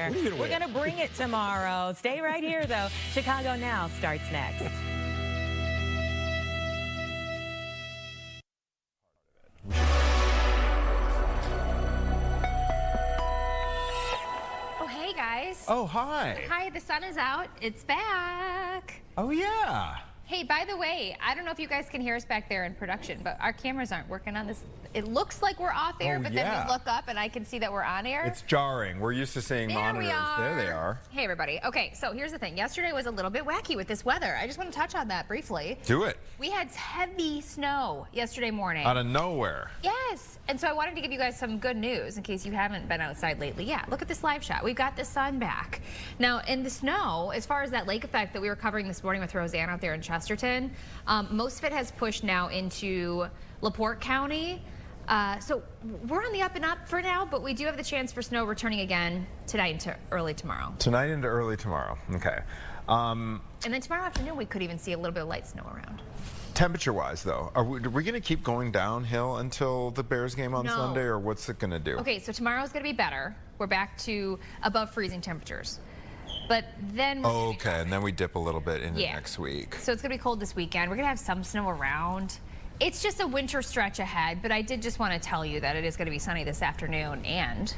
here. We're going to bring it tomorrow. Stay right here, though. Chicago Now starts next. Oh, hey, guys. Oh, hi. Hi, the sun is out. It's back. Oh, yeah. Hey, by the way, I don't know if you guys can hear us back there in production, but our cameras aren't working on this. It looks like we're off air, but then we look up and I can see that we're on air. It's jarring. We're used to seeing monitors. There they are. Hey, everybody. Okay, so here's the thing. Yesterday was a little bit wacky with this weather. I just want to touch on that briefly. Do it. We had heavy snow yesterday morning. Out of nowhere. Yes. And so I wanted to give you guys some good news in case you haven't been outside lately. Yeah, look at this live shot. We've got the sun back. Now, in the snow, as far as that lake effect that we were covering this morning with Roseanne out there in Chesterton, most of it has pushed now into LaPorte County. So we're on the up and up for now, but we do have the chance for snow returning again tonight into early tomorrow. Tonight into early tomorrow. Okay. And then tomorrow afternoon, we could even see a little bit of light snow around. Temperature-wise, though, are we going to keep going downhill until the Bears game on No. Sunday, or what's it going to do? Okay, so tomorrow's going to be better. We're back to above freezing temperatures. But then Okay, and then we dip a little bit into next week. So it's going to be cold this weekend. We're going to have some snow around. It's just a winter stretch ahead, but I did just want to tell you that it is going to be sunny this afternoon, and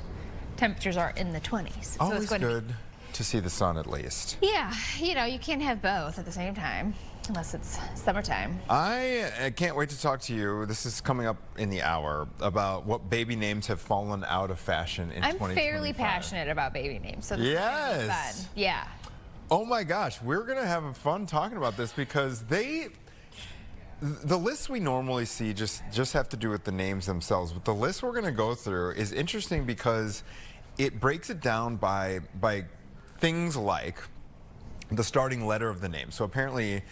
temperatures are in the 20s. Always so it's going good to see the sun at least. Yeah, you know, you can't have both at the same time, unless it's summertime. I can't wait to talk to you. This is coming up in the hour about what baby names have fallen out of fashion in 2025. I'm fairly passionate about baby names, so this is going to be fun. Yeah. Oh my gosh, we're going to have fun talking about this because the lists we normally see just have to do with the names themselves, but the list we're going to go through is interesting because it breaks it down by things like the starting letter of the name. So apparently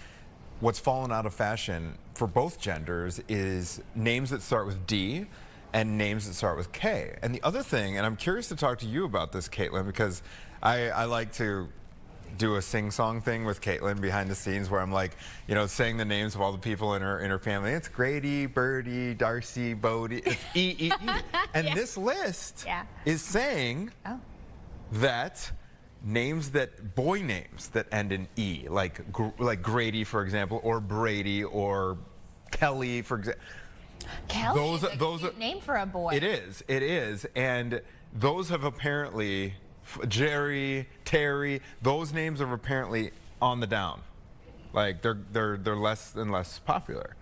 what's fallen out of fashion for both genders is names that start with D and names that start with K. And the other thing, and I'm curious to talk to you about this, Caitlin, because I like to do a sing-song thing with Caitlin behind the scenes where I'm like, you know, saying the names of all the people in her family. It's Grady, Birdie, Darcy, Bodie. It's E. And this list is saying that boy names that end in E, like Grady, for example, or Brady, or Kelly, for example. Kelly is a cute name for a boy. It is, and those have apparently, Jerry, Terry, those names are apparently on the down. Like they're less and less popular.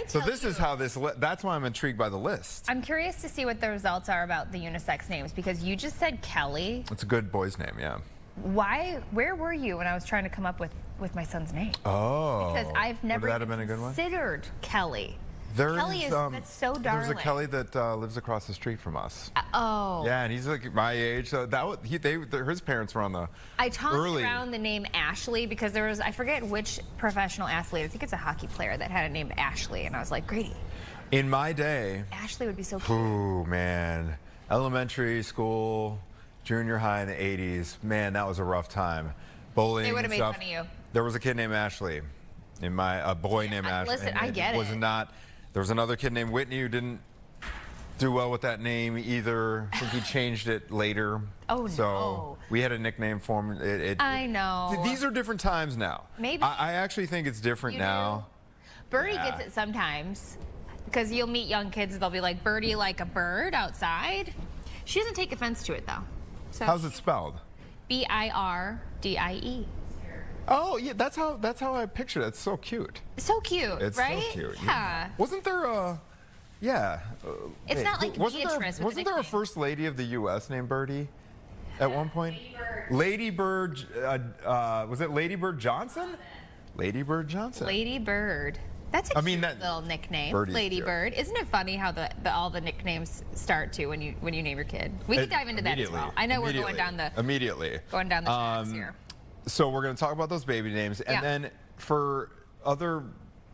So this is how that's why I'm intrigued by the list. I'm curious to see what the results are about the unisex names, because you just said Kelly. It's a good boy's name, yeah. Where were you when I was trying to come up with my son's name? Oh. Because I've never Would that have been a good one? considered Kelly. Kelly is that's so darling. There's a Kelly that lives across the street from us. Oh. Yeah, and he's like my age. So his parents were on the I tossed around the name Ashley because there was, I forget which professional athlete, I think it's a hockey player that had a name Ashley, and I was like, Grady. In my day. Ashley would be so cute. Ooh, man. Elementary school, junior high in the 80s. Man, that was a rough time. Bowling. They would have made fun of you. There was a kid named Ashley. A boy named Ashley. Listen, I get it. There was another kid named Whitney who didn't do well with that name either. I think he changed it later. Oh, so no. we had a nickname for him. I know. These are different times now. Maybe. I actually think it's different now. Birdie gets it sometimes because you'll meet young kids, they'll be like, Birdie like a bird outside. She doesn't take offense to it, though. So how's it spelled? Birdie. Oh yeah, that's how I pictured it. It's so cute. So cute, it's right? So cute. Yeah. Wasn't there a? Yeah. It's not like Beatrice. Wasn't there a first lady of the U.S. named Birdie at one point? Lady Bird. Was it Lady Bird Johnson? Lady Bird Johnson. Lady Bird. That's a cute little nickname. Lady Bird. Isn't it funny how all the nicknames start to when you name your kid? We can dive into that as well. I know we're going down the tracks here. So we're going to talk about those baby names, and then for other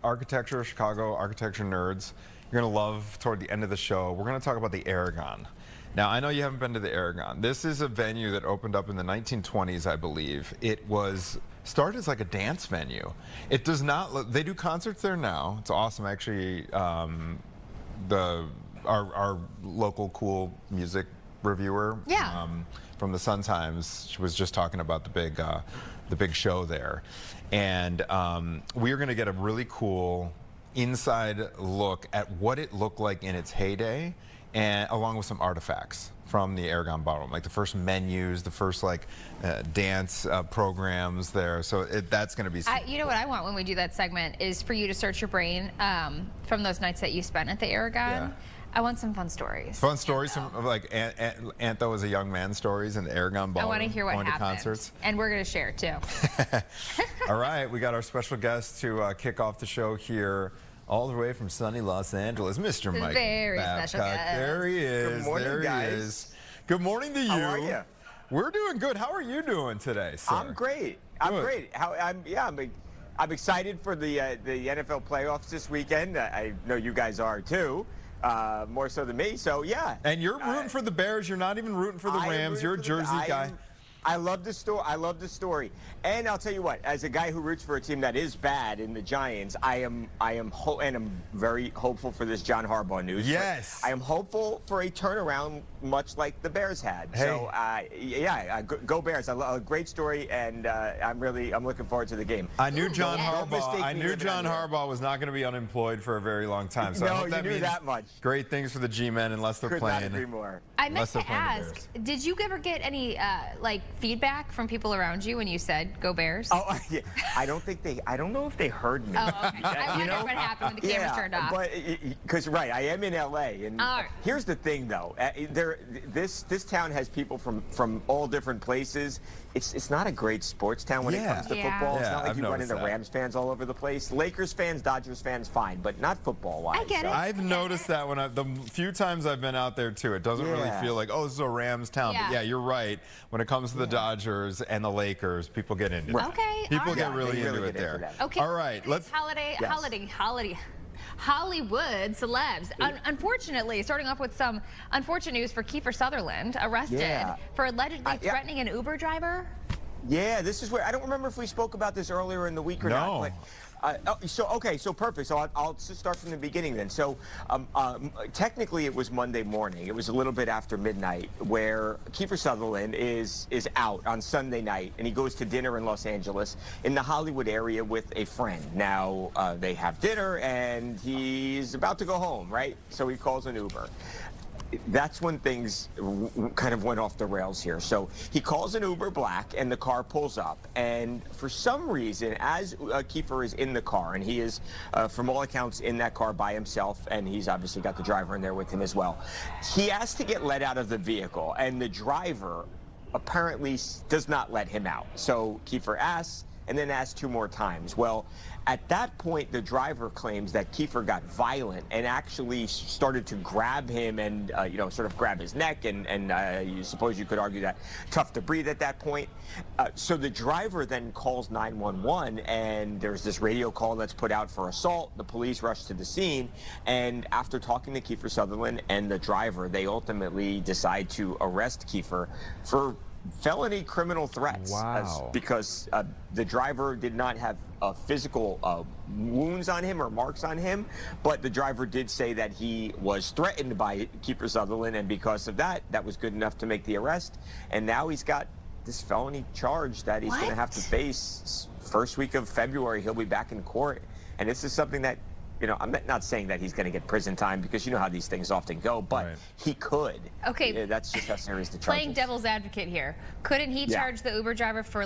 Chicago architecture nerds, you're going to love toward the end of the show, we're going to talk about the Aragon. Now, I know you haven't been to the Aragon. This is a venue that opened up in the 1920s, I believe. It was started as like a dance venue. It does not, they do concerts there now. It's awesome, actually. Our local cool music reviewer. Yeah. From the Sun-Times. She was just talking about the big show there, and we are going to get a really cool inside look at what it looked like in its heyday, and along with some artifacts from the Aragon Ballroom, like the first menus, the first dance programs there. So that's going to be. You know what I want when we do that segment is for you to search your brain from those nights that you spent at the Aragon. Yeah. I want some fun stories. Fun stories, some of like Antho as a young man stories in the Aragon Ballroom. I want to hear what going happened. to concerts. And we're going to share too. All right, we got our special guest to kick off the show here, all the way from sunny Los Angeles, Mr. Mike Very Babcock. special guest. There he is. Good morning, there guys. he is. Good morning to you. How are you? We're doing good. How are you doing today, sir? I'm great. I'm Good. great. I'm excited for the NFL playoffs this weekend. I know you guys are too, more so than me. So yeah. And you're rooting for the Bears. You're not even rooting for the Rams. You're a Jersey guy. I love the story. I love the story. And I'll tell you what, as a guy who roots for a team that is bad in the Giants, I'm very hopeful for this John Harbaugh news. Yes. I am hopeful for a turnaround, much like the Bears had. Hey. So, go Bears. A great story, and I'm looking forward to the game. I knew John Don't mistake Harbaugh. I me knew with John that. Harbaugh was not going to be unemployed for a very long time. So I No, hope you that knew means that much. great things for the G-men unless they're Could playing. not agree more. I meant Unless they're to playing the ask, Bears. did you ever get any feedback from people around you when you said "Go Bears"? Oh, yeah. I don't know if they heard me. Oh, okay. I wonder what happened when the cameras turned off. But because I am in LA, and All right. here's the thing though, this town has people from all different places. It's not a great sports town when it Yeah. comes to Yeah. football. It's Yeah, not like I've you run noticed into that. Rams fans all over the place. Lakers fans, Dodgers fans, fine, but not football wise. I get it. I've noticed that when the few times I've been out there too, it doesn't really Yeah. feel like, oh, this is a Rams town. Yeah. But yeah, you're right. When it comes to the Dodgers and the Lakers, people get into it. Okay, People all get right. really They into really it get into there. that. Okay. All right. Let's. Hollywood celebs. Unfortunately, starting off with some unfortunate news for Kiefer Sutherland, arrested Yeah. for allegedly Yeah. threatening an Uber driver. Yeah, this is where I don't remember if we spoke about this earlier in the week or No. not. But, so perfect. So I'll just start from the beginning then. So technically it was Monday morning. It was a little bit after midnight where Kiefer Sutherland is out on Sunday night, and he goes to dinner in Los Angeles in the Hollywood area with a friend. Now they have dinner, and he's about to go home, right? So he calls an Uber. That's when things kind of went off the rails here. So he calls an Uber Black, and the car pulls up. And for some reason, as Kiefer is in the car, and he is, from all accounts, in that car by himself, and he's obviously got the driver in there with him as well, he asks to get let out of the vehicle, and the driver apparently does not let him out. So Kiefer asks, and then asks 2 more times. Well, at that point, the driver claims that Kiefer got violent and actually started to grab him and, sort of grab his neck. And you suppose you could argue that tough to breathe at that point. So the driver then calls 911, and there's this radio call that's put out for assault. The police rush to the scene, and after talking to Kiefer Sutherland and the driver, they ultimately decide to arrest Kiefer for felony criminal threats. Wow. Because the driver did not have physical wounds on him or marks on him, but the driver did say that he was threatened by Kiefer Sutherland, and because of that, that was good enough to make the arrest. And now he's got this felony charge that he's going to have to face. First week of February, he'll be back in court. And this is something that, I'm not saying that he's going to get prison time, because you know how these things often go, but Right. he could. Okay. Yeah, that's just how serious the charge Playing is. devil's advocate here, couldn't he Yeah. charge the Uber driver for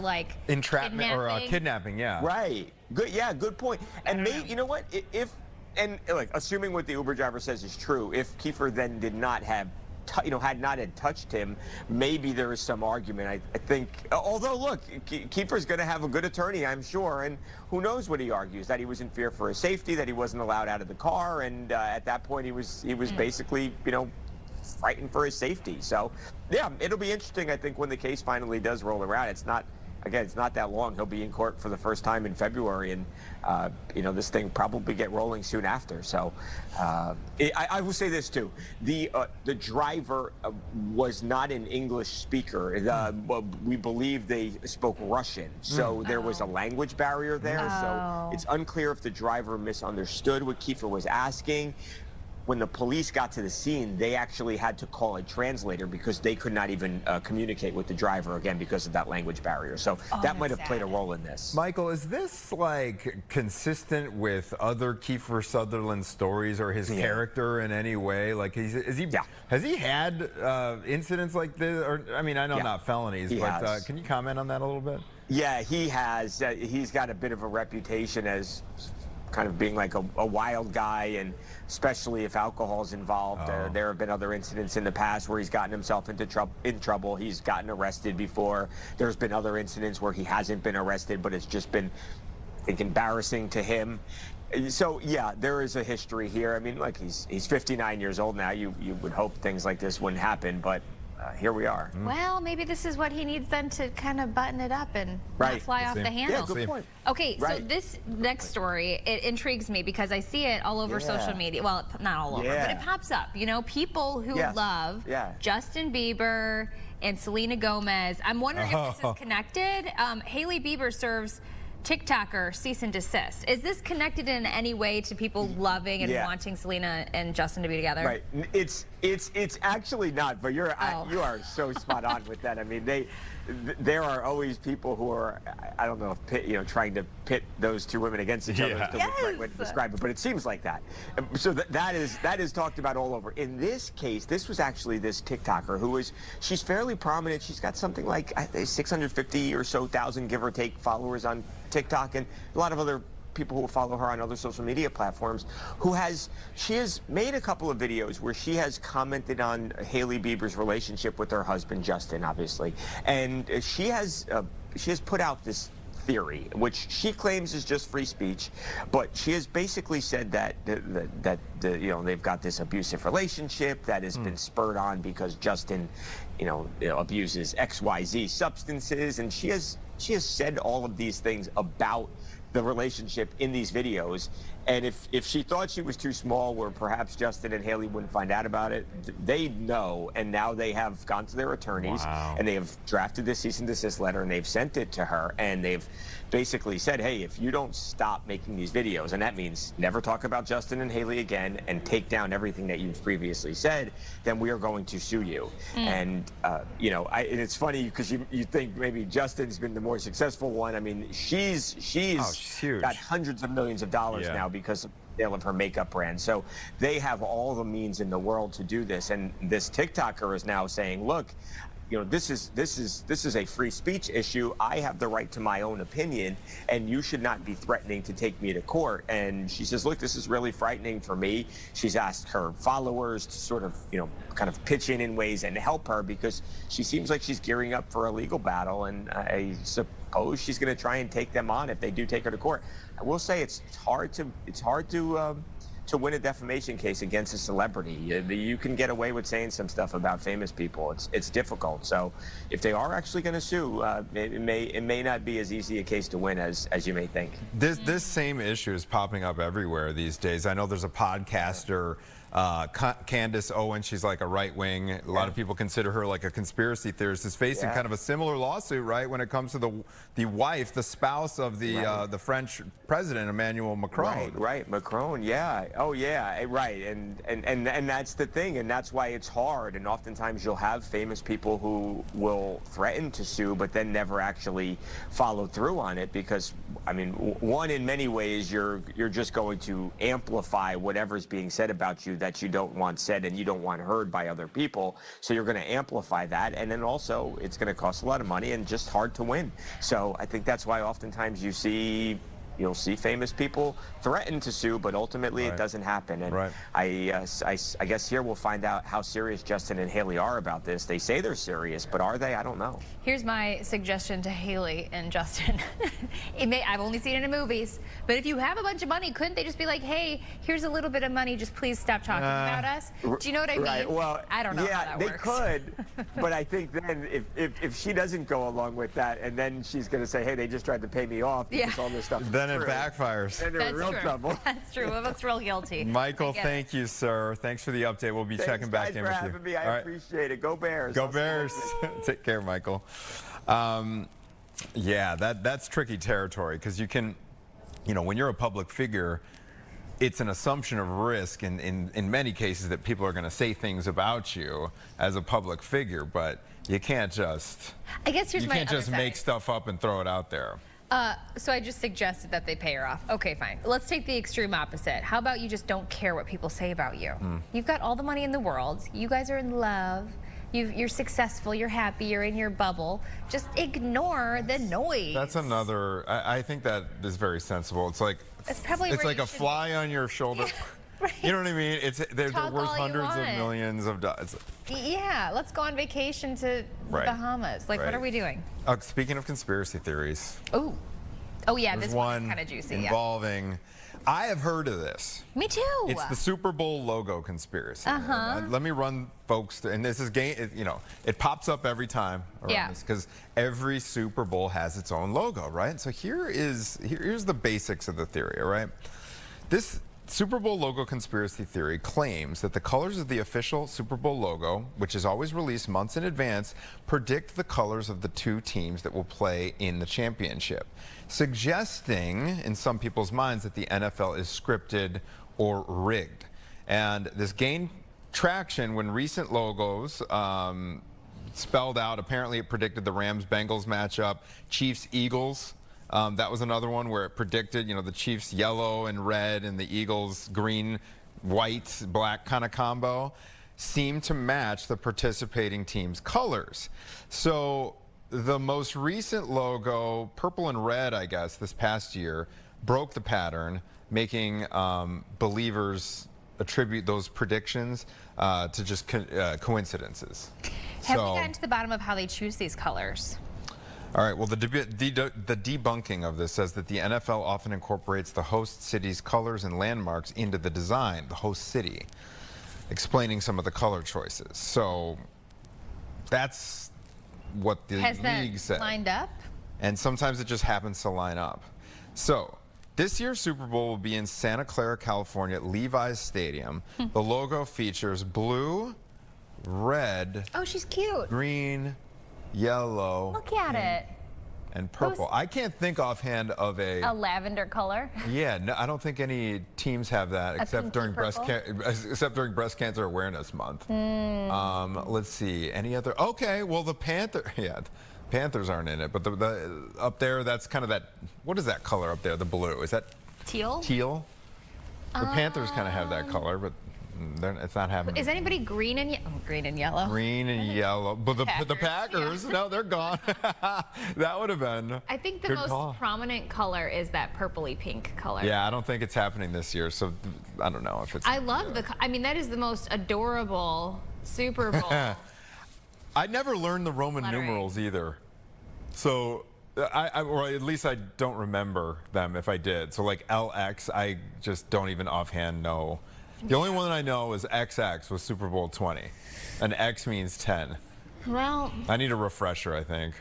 Entrapment or kidnapping? kidnapping, yeah. Right. Good. Yeah. Good point. And maybe you know what? Assuming what the Uber driver says is true, if Kiefer then did not have, had not had touched him, maybe there is some argument. I think. Although, look, Kiefer's going to have a good attorney, I'm sure, and who knows what he argues? That he was in fear for his safety, that he wasn't allowed out of the car, and at that point he was basically, frightened for his safety. So, yeah, it'll be interesting. I think when the case finally does roll around, it's not that long. He'll be in court for the first time in February, and this thing probably get rolling soon after. So I will say this too: the driver was not an English speaker. We believe they spoke Russian, so there was a language barrier there. So it's unclear if the driver misunderstood what Kiefer was asking. when the police got to the scene, they actually had to call a translator because they could not even communicate with the driver, again, because of that language barrier. So that might have played a role in this. Michael, is this like consistent with other Kiefer Sutherland stories or his character in any way? Like, has he had incidents like this? Or I mean, I know not felonies, but can you comment on that a little bit? Yeah, he has. He's got a bit of a reputation as kind of being like a wild guy, and especially if alcohol's involved. There have been other incidents in the past where he's gotten himself into trouble. He's gotten arrested before. There's been other incidents where he hasn't been arrested, but it's just been, I think, embarrassing to him. So yeah, there is a history here. I mean, like, he's 59 years old now. You would hope things like this wouldn't happen, but here we are. Well, maybe this is what he needs then to kind of button it up and not fly off the handle. Yeah, good point. Okay, so this next story, it intrigues me because I see it all over social media. Well, not all over, but it pops up. You know, people who love Justin Bieber and Selena Gomez. I'm wondering if this is connected. Hailey Bieber serves TikToker cease and desist. Is this connected in any way to people loving and wanting Selena and Justin to be together? Right. It's actually not, but you are so spot on with that. I mean, there are always people who are, I don't know if trying to pit those two women against each other is the right way to describe it, but it seems like that. So that is talked about all over. In this case, this was actually this TikToker she's fairly prominent. She's got something like 650 or so thousand, give or take, followers on TikTok, and a lot of other people who follow her on other social media platforms, she has made a couple of videos where she has commented on Hailey Bieber's relationship with her husband Justin, obviously, and she has put out this theory, which she claims is just free speech, but she has basically said that they've got this abusive relationship that has been spurred on because Justin abuses XYZ substances, and she has said all of these things about the relationship in these videos. And if she thought she was too small, where perhaps Justin and Hailey wouldn't find out about it, they know, and now they have gone to their attorneys and they have drafted this cease and desist letter, and they've sent it to her, and they've basically said, hey, if you don't stop making these videos, and that means never talk about Justin and Hailey again and take down everything that you've previously said, then we are going to sue you. And and it's funny because you think maybe Justin's been the more successful one. I mean, she's got hundreds of millions of dollars now because of the sale of her makeup brand. So they have all the means in the world to do this. And this TikToker is now saying, look, this is a free speech issue. I have the right to my own opinion, and you should not be threatening to take me to court. And she says, look, this is really frightening for me. She's asked her followers to sort of, kind of pitch in ways and help her, because she seems like she's gearing up for a legal battle, and I suppose she's going to try and take them on if they do take her to court. I will say it's hard to win a defamation case against a celebrity. You can get away with saying some stuff about famous people. It's difficult. So if they are actually going to sue, it may not be as easy a case to win as you may think. This same issue is popping up everywhere these days. I know there's a podcaster, Candace Owen. She's like a right-wing. A lot of people consider her like a conspiracy theorist. Is facing kind of a similar lawsuit, right, when it comes to the wife, the spouse of the French president, Emmanuel Macron. Right, Macron. Yeah. Oh yeah. Right. And that's the thing, and that's why it's hard. And oftentimes you'll have famous people who will threaten to sue, but then never actually follow through on it, because I mean, one, in many ways, you're just going to amplify whatever's being said about you that you don't want said and you don't want heard by other people. So you're going to amplify that, and then also it's going to cost a lot of money and just hard to win. So I think that's why oftentimes you'll see famous people threaten to sue, but ultimately it doesn't happen. And I guess here we'll find out how serious Justin and Hailey are about this. They say they're serious, but are they? I don't know. Here's my suggestion to Hailey and Justin. I've only seen it in movies, but if you have a bunch of money, couldn't they just be like, hey, here's a little bit of money, just please stop talking about us? Do you know what I mean? Well, I don't know how that works. Yeah, they could, but I think then if she doesn't go along with that, and then she's going to say, hey, they just tried to pay me off because all this stuff. Then it backfires. Then they're in real trouble. That's true. Well, that's real guilty. Michael, thank you, sir. Thanks for the update. We'll be checking back in with you. Thanks for having me. I appreciate it. Go Bears. Go Bears. Take care, Michael. Yeah, that's tricky territory, because you can, when you're a public figure, it's an assumption of risk in many cases that people are going to say things about you as a public figure, but you can't just I guess here's you my can't other just side. make stuff up and throw it out there. So I just suggested that they pay her off. Okay, fine. Let's take the extreme opposite. How about you just don't care what people say about you? You've got all the money in the world. You guys are in love. You're successful. You're happy. You're in your bubble. Just ignore the noise. That's another. I think that is very sensible. It's like probably it's where like you a should fly on your shoulder. Right. You know what I mean? They're Talk worth all you hundreds of want. millions of dollars. Yeah, let's go on vacation to the Right. Bahamas. Like, what Right. are we doing? Speaking of conspiracy theories, Oh yeah, there's this one one's kind of juicy. involving. I have heard of this. Yeah. Me too. It's the Super Bowl logo conspiracy. Let me run folks, and this is it pops up every time around this because every Super Bowl has its own logo, right? So here's the basics of the theory, all right? This Super Bowl logo conspiracy theory claims that the colors of the official Super Bowl logo, which is always released months in advance, predict the colors of the two teams that will play in the championship, suggesting in some people's minds that the NFL is scripted or rigged. And this gained traction when recent logos spelled out. Apparently it predicted the Rams-Bengals matchup, Chiefs-Eagles. That was another one where it predicted, the Chiefs yellow and red and the Eagles green, white, black kind of combo seemed to match the participating team's colors. So the most recent logo, purple and red, I guess, this past year, broke the pattern, making believers attribute those predictions to just coincidences. Have we gotten to the bottom of how they choose these colors? All right, well, the debunking of this says that the NFL often incorporates the host city's colors and landmarks into the design, the host city, explaining some of the color choices. So that's what the league said. Lined up? And sometimes it just happens to line up. So this year's Super Bowl will be in Santa Clara, California at Levi's Stadium. The logo features blue, red, Oh, she's cute. green, yellow, Look at it. and purple. I can't think offhand of A lavender color. Yeah, no, I don't think any teams have that except during pinky breast cancer awareness month. Let's see, any other? Okay, well the Panthers aren't in it, but the up there, that's kind of that. What is that color up there? The blue, is that Teal? teal? The Panthers kind of have that color, but it's not happening. Is anybody green and green and yellow? Green and yellow, but the Packers, no, they're gone. That would have been. I think the good most call. prominent color is that purpley pink color. Yeah, I don't think it's happening this year, so I don't know if it's. I love I mean, that is the most adorable Super Bowl. I never learned the Roman lettering. numerals either, so or at least I don't remember them if I did. So like LX, I just don't even offhand know. The only one that I know is XX was Super Bowl 20, and X means 10. Well, I need a refresher, I think.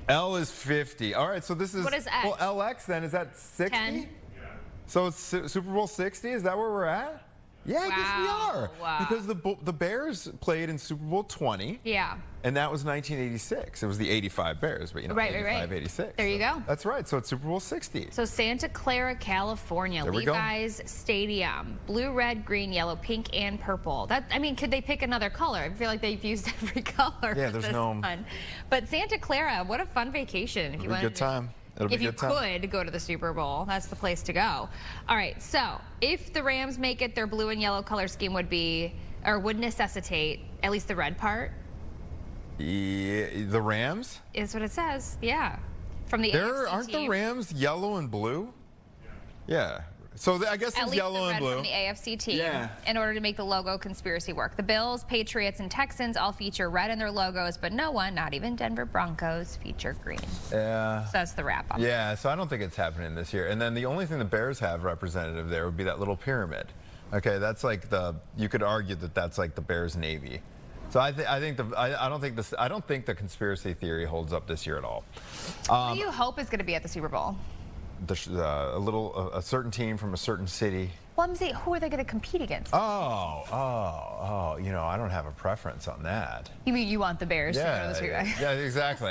L is 50. All right, so this is. What is X? Well, LX then, is that 60? 10. Yeah. So it's Super Bowl 60? Is that where we're at? Yeah, I guess we are. Wow. Because the Bears played in Super Bowl 20. Yeah. And that was 1986. It was the 85 Bears, but Right. 86. There you go. That's right. So it's Super Bowl 60. So Santa Clara, California, There we go. Levi's Stadium, blue, red, green, yellow, pink, and purple. I mean, could they pick another color? I feel like they've used every color. Yeah, for there's this no- one. But Santa Clara, what a fun vacation! If you It'll be a wanted good time. It'll be if a you good time. could go to the Super Bowl, that's the place to go. All right, so if the Rams make it, their blue and yellow color scheme would necessitate at least the red part. Yeah, the Rams? Is what it says. Yeah, from the Aren't the Rams yellow and blue? Yeah. So I guess At it's least yellow the red and blue. from the AFC team Yeah. in order to make the logo conspiracy work. The Bills, Patriots, and Texans all feature red in their logos, but no one, not even Denver Broncos, feature green. Yeah. So that's the wrap up. Yeah, so I don't think it's happening this year. And then the only thing the Bears have representative there would be that little pyramid. Okay, that's like you could argue that that's like the Bears Navy. So I don't think the conspiracy theory holds up this year at all. What do you hope is going to be at the Super Bowl? A certain team from a certain city. Well, I'm saying, who are they going to compete against? I don't have a preference on that. You mean you want the Bears to go to the Super Bowl? Yeah, exactly.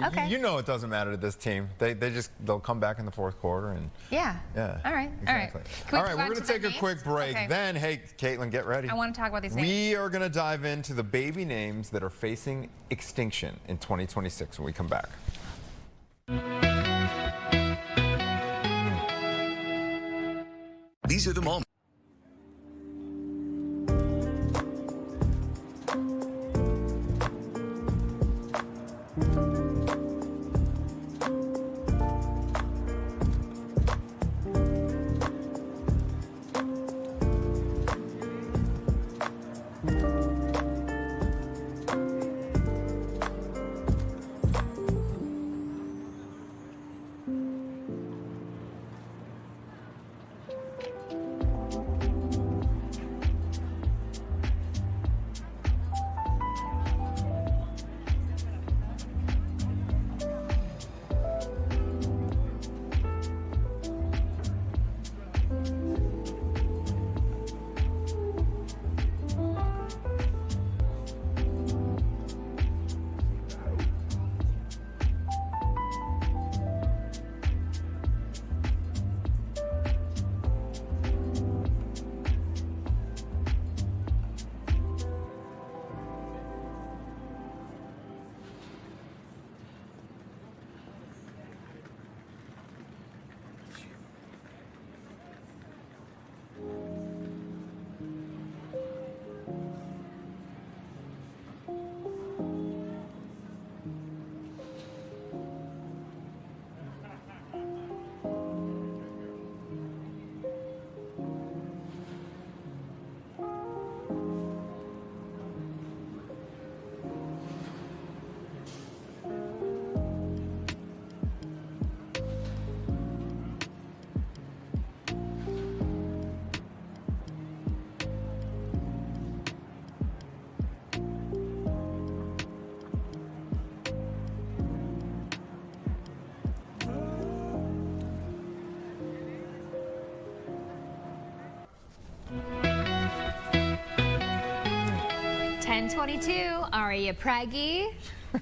Okay. You know it doesn't matter to this team. They'll come back in the fourth quarter and Yeah. yeah. All right. Exactly. All right. All right, we're going to take a quick break. Okay. Then, hey, Caitlin, get ready. I want to talk about these names. We are going to dive into the baby names that are facing extinction in 2026 when we come back. These are the moments. .22. Are you preggy?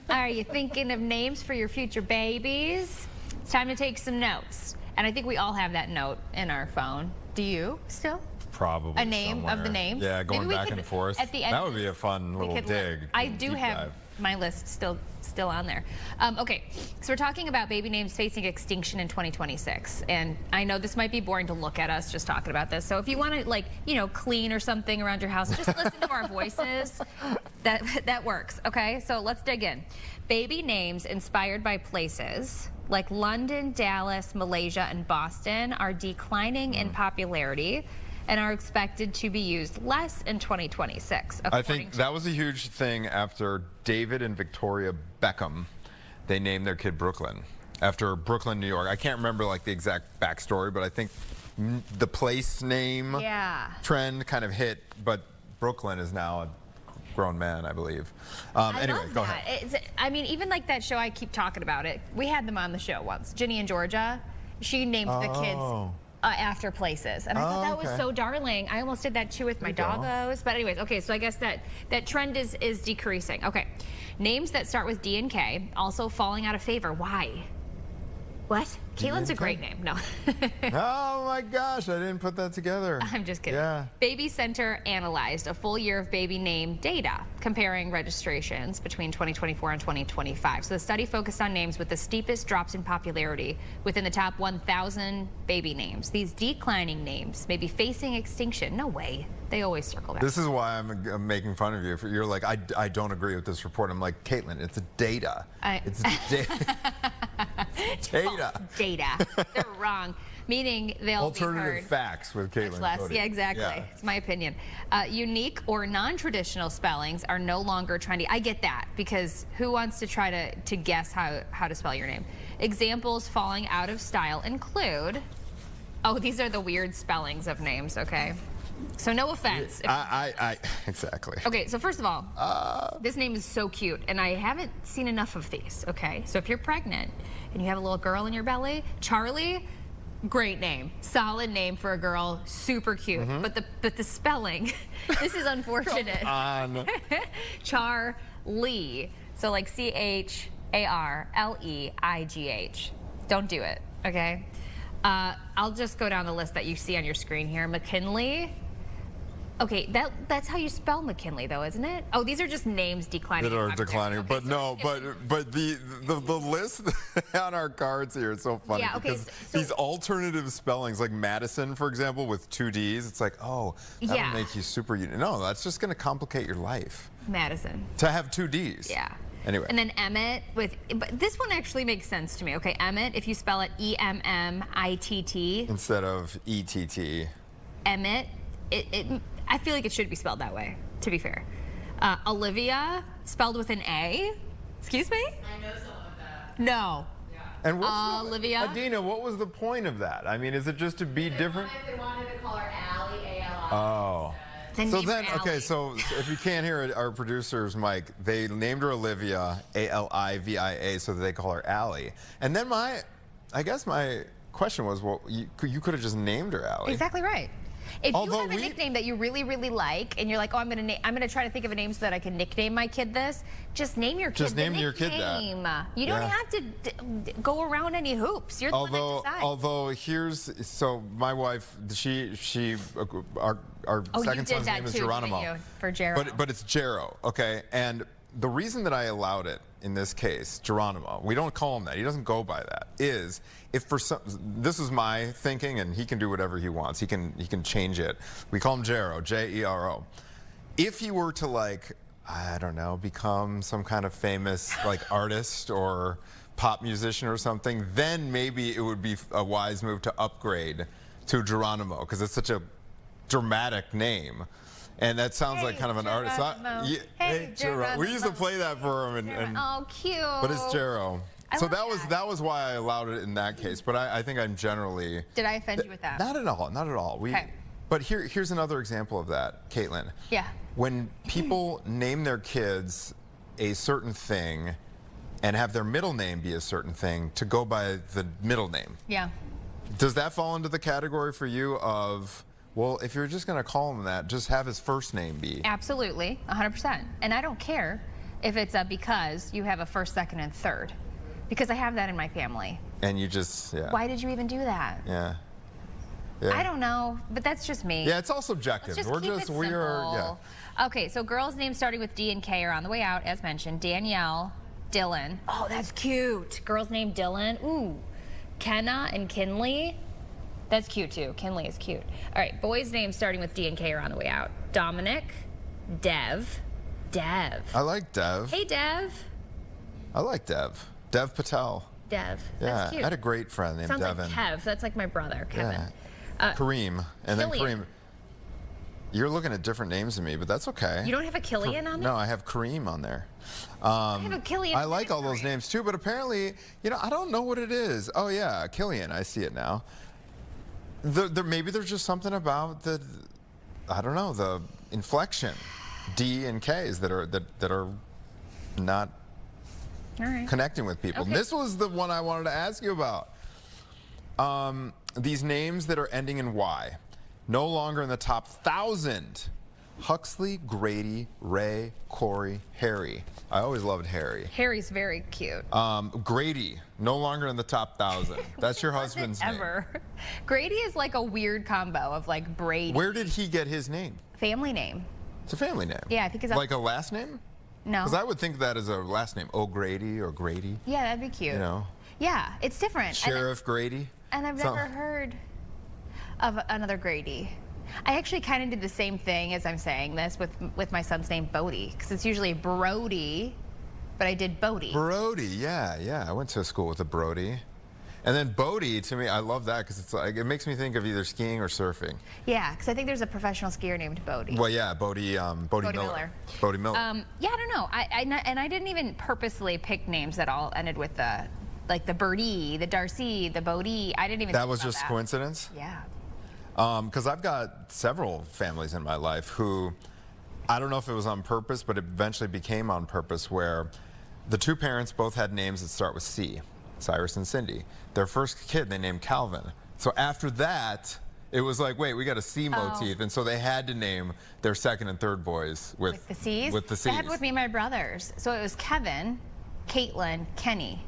Are you thinking of names for your future babies? It's time to take some notes. And I think we all have that note in our phone. Do you still? Probably a name somewhere. of the names. Yeah, going Maybe we back could, and forth. At the end, that would be a fun little dig. I do deep have dive. my list still on there. Okay, so we're talking about baby names facing extinction in 2026, and I know this might be boring to look at us just talking about this. So if you want to, like, you know, clean or something around your house, just listen to our voices. That works. Okay, so let's dig in. Baby names inspired by places like London, Dallas, Malaysia, and Boston are declining in popularity and are expected to be used less in 2026. I think that was a huge thing after David and Victoria Beckham. They named their kid Brooklyn after Brooklyn, New York. I can't remember like the exact backstory, but I think the place name trend kind of hit, but Brooklyn is now a grown man, I believe. Anyway, go ahead. I mean, even like that show, I keep talking about it. We had them on the show once. Ginny and Georgia. She named the kids after places, and I thought that was so darling. I almost did that too with my doggos. But anyways, okay, so I guess that trend is decreasing. Okay, names that start with D and K also falling out of favor. Why? What? Caitlin's a great name. No. Oh my gosh, I didn't put that together. I'm just kidding. Yeah. Baby Center analyzed a full year of baby name data, comparing registrations between 2024 and 2025. So the study focused on names with the steepest drops in popularity within the top 1,000 baby names. These declining names may be facing extinction. No way. They always circle back. This is why I'm making fun of you. You're like, I don't agree with this report. I'm like, Caitlin, it's data. It's data. Data. They're wrong. Meaning they'll be heard. Alternative facts with Caitlin. Less. Yeah, exactly. Yeah. It's my opinion. Unique or non-traditional spellings are no longer trendy. I get that, because who wants to try to guess how to spell your name? Examples falling out of style include, these are the weird spellings of names, okay? So no offense. Exactly. Okay, so first of all, this name is so cute, and I haven't seen enough of these, okay? So if you're pregnant and you have a little girl in your belly, Charlie, great name. Solid name for a girl, super cute. But the spelling, this is unfortunate. Come on. Charlie. So like CHARLIE. A-R-L-E-I-G-H. Don't do it, okay? I'll just go down the list that you see on your screen here. McKinley. Okay, that's how you spell McKinley, though, isn't it? Oh, these are just names declining. That are declining, Okay, but so no, but the list on our cards here is so funny because these alternative spellings, like Madison, for example, with 2 D's, it's like, oh, that'll make you super unique. No, that's just going to complicate your life. Madison. To have 2 D's. Yeah. Anyway. And then Emmett but this one actually makes sense to me. Okay, Emmett, if you spell it E-M-M-I-T-T. Instead of E-T-T. Emmett, I feel like it should be spelled that way, to be fair. Olivia, spelled with an A. Excuse me? I know someone with that. No. Yeah. And what's Olivia? Adina, what was the point of that? I mean, is it just to be different? They wanted to call her Allie, A-L-I. Oh. So then, okay, Allie. so if you can't hear it, our producers, Mike, they named her Olivia, A-L-I-V-I-A, so that they call her Allie. And then I guess my question was, well, you could have just named her Allie. Exactly right. If you Although have a nickname that you really, really like, and you're like, oh, I'm gonna try to think of a name so that I can nickname my kid this, just name your kid Just name your kid that. You don't Yeah. have to go around any hoops. You're the one that decides. Although so my wife, our second son's name is Geronimo. For Jero. But it's Jero, okay? And the reason that I allowed it in this case, Geronimo, we don't call him that, he doesn't go by that, is if for some, this is my thinking and he can do whatever he wants, he can change it. We call him Jero, J-E-R-O. If he were to, like, I don't know, become some kind of famous like artist or pop musician or something, then maybe it would be a wise move to upgrade to Geronimo because it's such a dramatic name. And that sounds like kind of an artist. Hey, Geronimo. We used to play that for him. Oh, cute. But it's Jero. So love that was why I allowed it in that case. But I think I'm generally. Did I offend you with that? Not at all. Not at all. Okay. But here's another example of that, Caitlin. Yeah. When people name their kids a certain thing and have their middle name be a certain thing to go by the middle name. Yeah. Does that fall into the category for you of, well, if you're just going to call him that, just have his first name be? Absolutely, 100%. And I don't care if it's because you have a first, second, and third, because I have that in my family. And you just, yeah. Why did you even do that? Yeah. Yeah. I don't know, but that's just me. Yeah, it's all subjective. Let's just keep it simple. Yeah. Okay, so girls' names starting with D and K are on the way out, as mentioned. Danielle, Dylan. Oh, that's cute. Girls named Dylan. Ooh. Kenna and Kinley. That's cute too. Kinley is cute. All right, boys' names starting with D and K are on the way out. Dominic, Dev. I like Dev. Hey, Dev. I like Dev. Dev Patel. Dev. Yeah, That's cute. I had a great friend named Sounds Devin. like Kev. That's like my brother, Kevin. Yeah. Kareem. And then Killian. Kareem. You're looking at different names than me, but that's okay. You don't have a Killian on there? No, I have Kareem on there. I have a Killian. I like all those names too, but apparently, I don't know what it is. Oh yeah, Killian, I see it now. Maybe there's just something about I don't know, the inflection, D and K's that are not connecting with people. Okay. This was the one I wanted to ask you about. These names that are ending in Y, no longer in the top 1,000. Huxley, Grady, Ray, Corey, Harry. I always loved Harry. Harry's very cute. Grady, no longer in the top 1,000. That's your husband's name. Ever. Grady is like a weird combo of like Brady. Where did he get his name? Family name. It's a family name. Yeah, I think it's like a last name? No. Because I would think that as a last name. O'Grady or Grady. Yeah, that'd be cute. Yeah, it's different. Sheriff Grady. And I've never heard of another Grady. I actually kind of did the same thing as I'm saying this with my son's name, Bodie, because it's usually Brody, but I did Bodie. Brody, yeah. I went to school with a Brody. And then Bodie, to me, I love that because it's like, it makes me think of either skiing or surfing. Yeah, because I think there's a professional skier named Bodie. Well, yeah, Bodie Miller. Bodie Miller. Yeah, I don't know. I didn't even purposely pick names that all ended with the Birdie, the Darcy, the Bodie. I didn't even. That was just coincidence? Yeah. Because I've got several families in my life who, I don't know if it was on purpose, but it eventually became on purpose, where the two parents both had names that start with C, Cyrus and Cindy. Their first kid they named Calvin. So after that, it was like, wait, we got a C motif, and so they had to name their second and third boys with the C's. With the C's. That happened with me and my brothers. So it was Kevin, Caitlin, Kenny.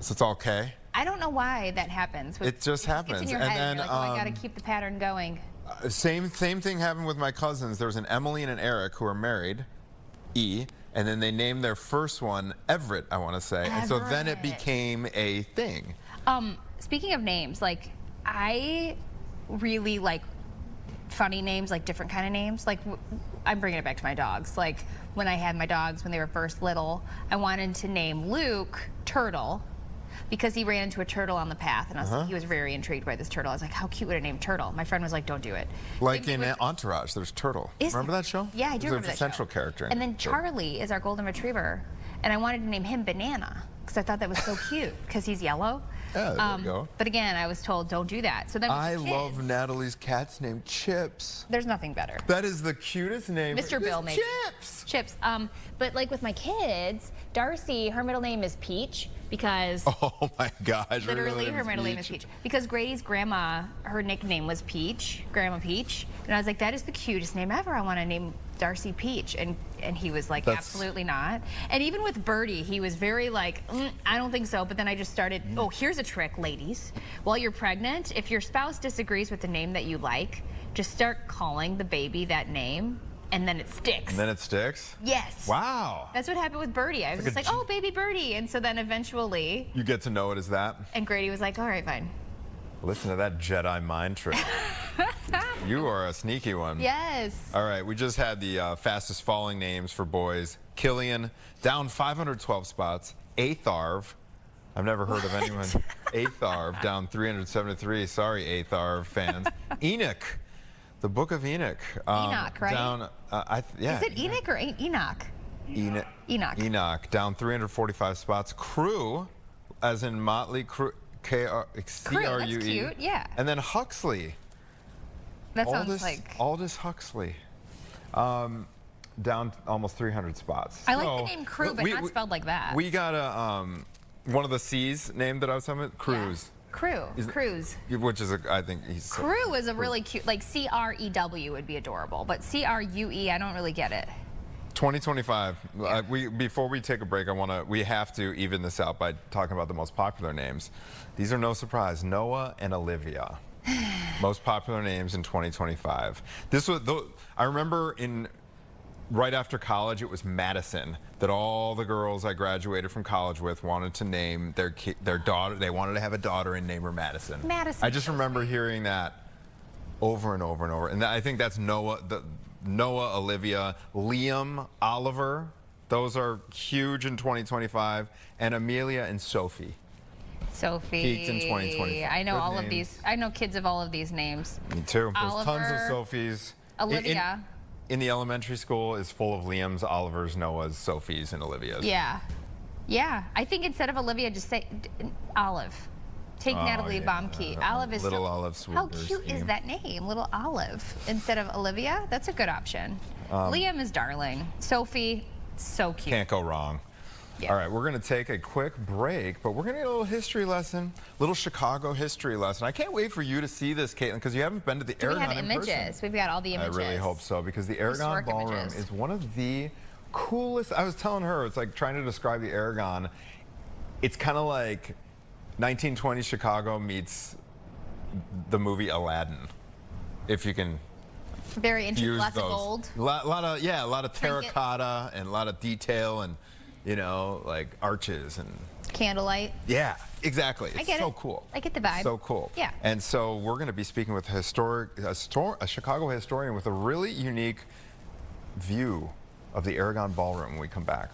So it's all K? I don't know why that happens. It just happens. Gets in your And head, then, you're like, oh, I got to keep the pattern going. Same thing happened with my cousins. There was an Emily and an Eric who are married, E, and then they named their first one Everett, I want to say. And so then it Everett. became a thing. Speaking of names, like, I really like funny names, like different kind of names. Like, I'm bringing it back to my dogs. Like, when I had my dogs when they were first little, I wanted to name Luke Turtle, because he ran into a turtle on the path, and he was very intrigued by this turtle. I was like, how cute would a name Turtle? My friend was like, don't do it. Like in Entourage, there's Turtle. Remember that show? Yeah, I do remember There's that a central show. character. And then Charlie is our golden retriever, and I wanted to name him Banana, because I thought that was so cute, because he's yellow. Yeah, there you go. But again, I was told, don't do that. So then with I the love kids, Natalie's cat's name, Chips. there's nothing better. That is the cutest name. Mr. Bill, maybe. Chips. Chips. But like with my kids, Darcy, her middle name is Peach, because Oh my gosh. literally her middle name is Peach. Because Grady's grandma, her nickname was Peach, Grandma Peach. And I was like, that is the cutest name ever. I want to name Darcy Peach. And he was like, absolutely not. And even with Birdie, he was very like, I don't think so. But then I just started, oh, here's a trick, ladies. While you're pregnant, if your spouse disagrees with the name that you like, just start calling the baby that name, and then it sticks. And then it sticks? Yes. Wow. That's what happened with Birdie. I was just like, oh, baby Birdie. And so then eventually, You get to know it as that? and Grady was like, all right, fine. Listen to that Jedi mind trick. You are a sneaky one. Yes. All right, we just had the fastest falling names for boys. Killian, down 512 spots. Atharv, I've never heard of anyone. Atharv, down 373. Sorry, Atharv fans. Enoch, the Book of Enoch. Enoch, right? Down, yeah. Is it Enoch or Enoch? Enoch. Enoch. Enoch, down 345 spots. Crew, as in Motley Crue. C-R-U-E. That's cute, yeah. And then Huxley. That sounds like. Aldous Huxley. Down almost 300 spots. I like the name Crew, but not spelled like that. We got a one of the C's name that I was talking about, Cruz. Crew. Cruise. Which is, I think he's. Crew is a really cute, like C-R-E-W would be adorable, but C-R-U-E, I don't really get it. 2025. Before we take a break, we have to even this out by talking about the most popular names. These are no surprise. Noah and Olivia. Most popular names in 2025. This was, I remember right after college, it was Madison that all the girls I graduated from college with wanted to name their daughter. They wanted to have a daughter and name her Madison. Madison. I just remember hearing that over and over and over. And I think that's Noah, Olivia, Liam, Oliver. Those are huge in 2025. And Amelia and Sophie. Sophie. Peaked in 2025. I know Good all names. of these. I know kids of all of these names. Me too. There's tons Oliver, of Sophies. Olivia. In the elementary school is full of Liam's, Oliver's, Noah's, Sophie's, and Olivia's. Yeah. Yeah. I think instead of Olivia, just say Olive. Take Natalie Baumke. Olive is Little so, Olive how Sweeters. cute is that name? Little Olive instead of Olivia? That's a good option. Liam is darling. Sophie, so cute. Can't go wrong. Yeah. All right, we're going to take a quick break, but we're going to get a little history lesson, little Chicago history lesson. I can't wait for you to see this, Caitlin, because you haven't been to the Aragon We have in images. person. We've got all the images. I really hope so, because the Aragon Historic Ballroom images. is one of the coolest. I was telling her, it's like trying to describe the Aragon. It's kind of like 1920 Chicago meets the movie Aladdin, if you can Very interesting. use Lots those. of gold. A lot of Trinkets. terracotta and a lot of detail and, like arches and. Candlelight. Yeah, exactly. It's get so it. cool. I get the vibe. So cool. Yeah. And so we're going to be speaking with a Chicago historian with a really unique view of the Aragon Ballroom when we come back.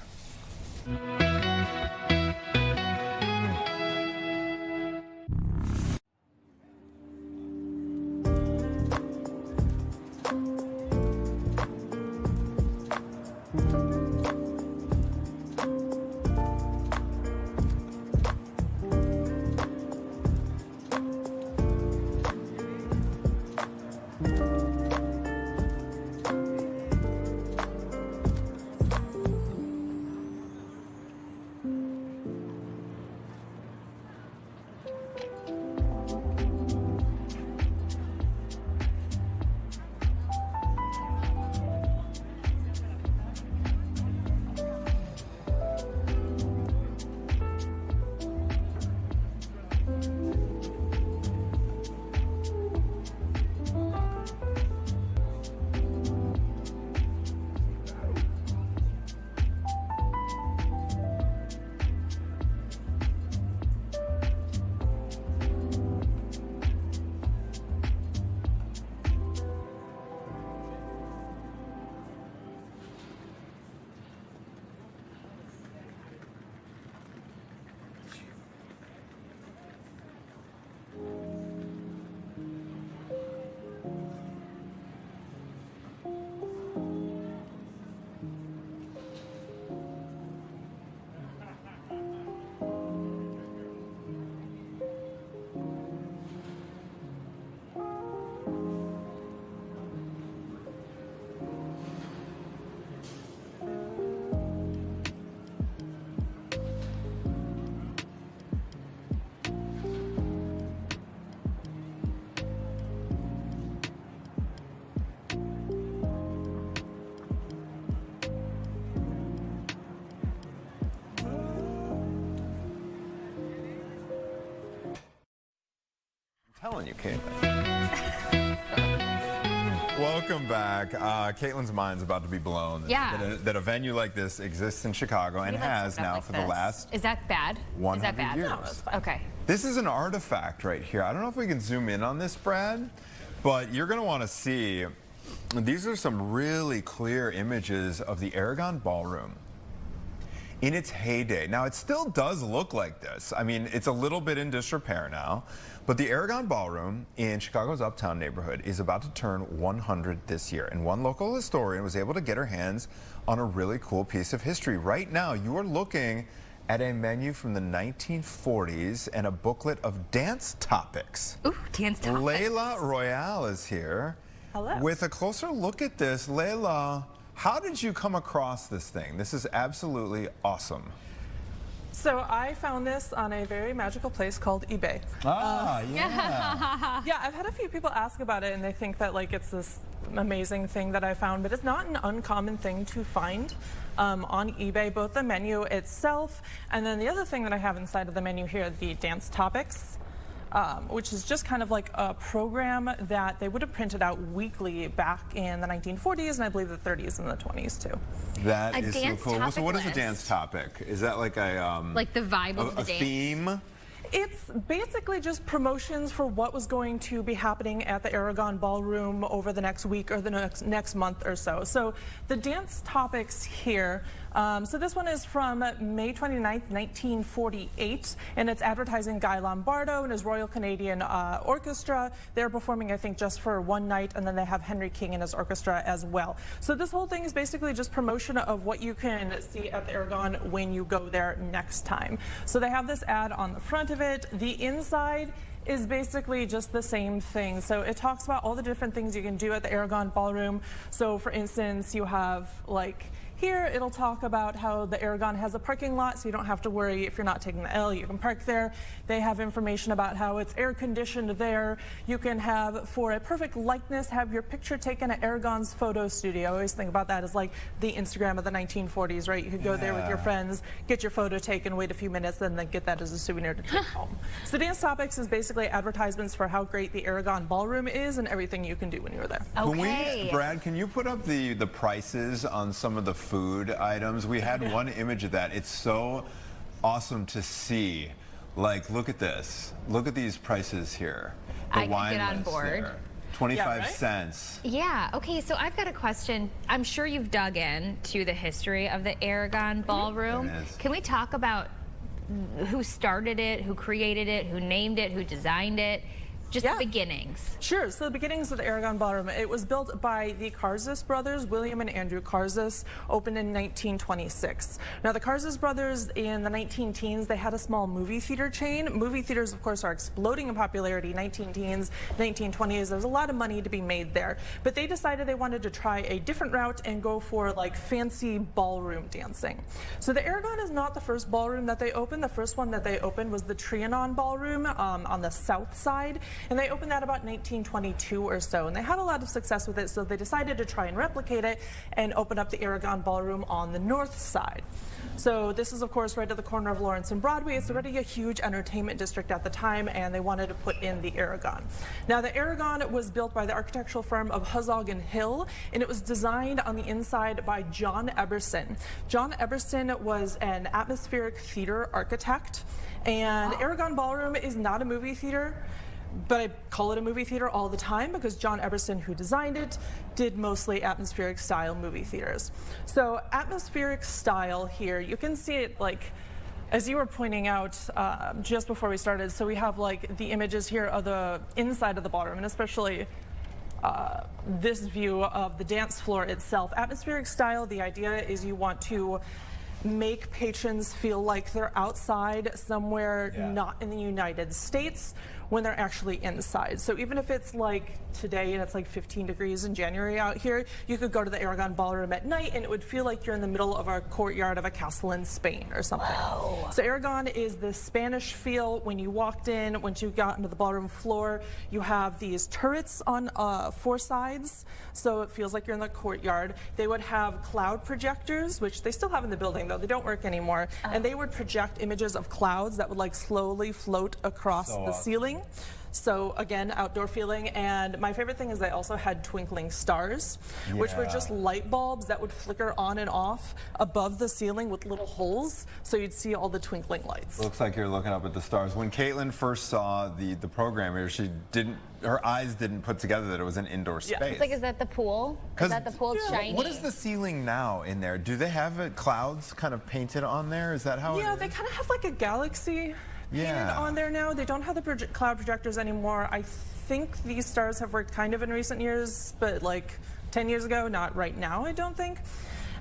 Telling you, Caitlin. Welcome back. Caitlin's mind's about to be blown. Yeah. That a venue like this exists in Chicago and has now like for this. the last Is that bad? 100 Is that bad? years. No, it's fine. Okay. This is an artifact right here. I don't know if we can zoom in on this, Brad, but you're going to want to see. These are some really clear images of the Aragon Ballroom in its heyday. Now, it still does look like this. I mean, it's a little bit in disrepair now, but the Aragon Ballroom in Chicago's Uptown neighborhood is about to turn 100 this year. And one local historian was able to get her hands on a really cool piece of history. Right now, you are looking at a menu from the 1940s and a booklet of dance topics. Ooh, dance topics. Layla Royale is here. Hello. With a closer look at this, Layla, how did you come across this thing? This is absolutely awesome. So I found this on a very magical place called eBay. Yeah. Yeah, I've had a few people ask about it and they think that like it's this amazing thing that I found, but it's not an uncommon thing to find on eBay, both the menu itself and then the other thing that I have inside of the menu here, the dance topics. Which is just kind of like a program that they would have printed out weekly back in the 1940s and I believe the 30s and the 20s too. That A is so dance cool. So topic what is a list. dance topic? Is that like a Like the vibe of the a dance. theme? It's basically just promotions for what was going to be happening at the Aragon Ballroom over the next week or the next month or so. So the dance topics here, so this one is from May 29th, 1948, and it's advertising Guy Lombardo and his Royal Canadian Orchestra. They're performing, I think, just for one night, and then they have Henry King and his orchestra as well. So this whole thing is basically just promotion of what you can see at the Aragon when you go there next time. So they have this ad on the front of it. The inside is basically just the same thing. So it talks about all the different things you can do at the Aragon Ballroom. So for instance, you have like here, it'll talk about how the Aragon has a parking lot, so you don't have to worry if you're not taking the L, you can park there. They have information about how it's air conditioned there. You can have, for a perfect likeness, have your picture taken at Aragon's photo studio. I always think about that as like the Instagram of the 1940s, right? You could go there with your friends, get your photo taken, wait a few minutes, and then get that as a souvenir to take home. So Dance Topics is basically advertisements for how great the Aragon Ballroom is and everything you can do when you're there. Okay. Brad, can you put up the prices on some of the food items? We had one image of that. It's so awesome to see. Like, look at this. Look at these prices here. The I can wine get on list board. there. 25 Yeah, right? cents. Yeah, okay, so I've got a question. I'm sure you've dug in to the history of the Aragon Ballroom. It is. Can we talk about who started it, who created it, who named it, who designed it? Just Yeah. the beginnings. Sure. So the beginnings of the Aragon Ballroom, it was built by the Karzis brothers, William and Andrew Karzis, opened in 1926. Now the Karzis brothers in the 19-teens, they had a small movie theater chain. Movie theaters, of course, are exploding in popularity. 19-teens, 1920s, there's a lot of money to be made there. But they decided they wanted to try a different route and go for like fancy ballroom dancing. So the Aragon is not the first ballroom that they opened. The first one that they opened was the Trianon Ballroom on the south side. And they opened that about 1922 or so, and they had a lot of success with it, so they decided to try and replicate it and open up the Aragon Ballroom on the north side. So this is, of course, right at the corner of Lawrence and Broadway. It's already a huge entertainment district at the time, and they wanted to put in the Aragon. Now, the Aragon was built by the architectural firm of Huzog and Hill, and it was designed on the inside by John Eberson. John Eberson was an atmospheric theater architect, and Aragon Ballroom is not a movie theater. But I call it a movie theater all the time because John Eberson, who designed it, did mostly atmospheric style movie theaters. So atmospheric style here, you can see it like, as you were pointing out just before we started, so we have like the images here of the inside of the ballroom, and especially this view of the dance floor itself. Atmospheric style, the idea is you want to make patrons feel like they're outside somewhere not in the United States when they're actually inside. So even if it's like today and it's like 15 degrees in January out here, you could go to the Aragon Ballroom at night and it would feel like you're in the middle of a courtyard of a castle in Spain or something. Whoa. So Aragon is the Spanish feel. When you walked in, once you got into the ballroom floor, you have these turrets on 4 sides, so it feels like you're in the courtyard. They would have cloud projectors, which they still have in the building, though they don't work anymore, and they would project images of clouds that would like slowly float across the ceiling. So again, outdoor feeling. And my favorite thing is they also had twinkling stars, which were just light bulbs that would flicker on and off above the ceiling with little holes, so you'd see all the twinkling lights. Looks like you're looking up at the stars. When Caitlin first saw the program here, her eyes didn't put together that it was an indoor space. It's like, is that the pool? Is that the pool? It's shiny. What is the ceiling now in there? Do they have clouds kind of painted on there? Is that how it is? Yeah, they kind of have like a galaxy painted on there now. They don't have the cloud projectors anymore. I think these stars have worked kind of in recent years, but like 10 years ago, not right now, I don't think.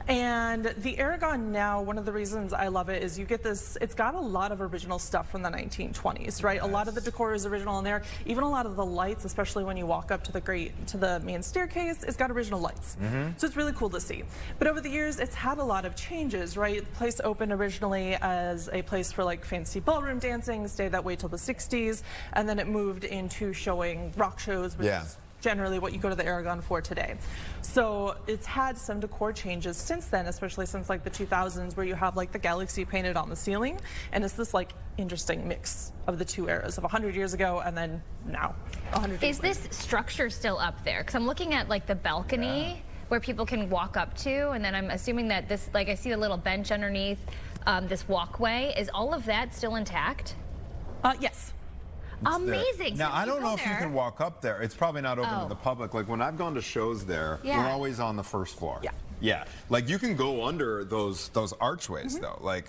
And the Aragon Now, one of the reasons I love it is you get this, it's got a lot of original stuff from the 1920s, right? A lot of the decor is original in there. Even a lot of the lights, especially when you walk up to the main staircase, it's got original lights. So it's really cool to see. But over the years, it's had a lot of changes, right? The place opened originally as a place for like fancy ballroom dancing, stayed that way till the 60s, and then it moved into showing rock shows, which is generally what you go to the Aragon for today. So it's had some decor changes since then, especially since like the 2000s, where you have like the galaxy painted on the ceiling, and it's this like interesting mix of the two eras of 100 years ago and then now 100 years Is this structure still up there? Because I'm looking at like the balcony where people can walk up to, and then I'm assuming that this, like I see a little bench underneath this walkway. Is all of that still intact? Yes. Amazing. Now, So I don't go know if you there. can walk up there. It's probably not open to the public. Like when I've gone to shows there, we're always on the first floor. Yeah. Like you can go under those archways though. Like,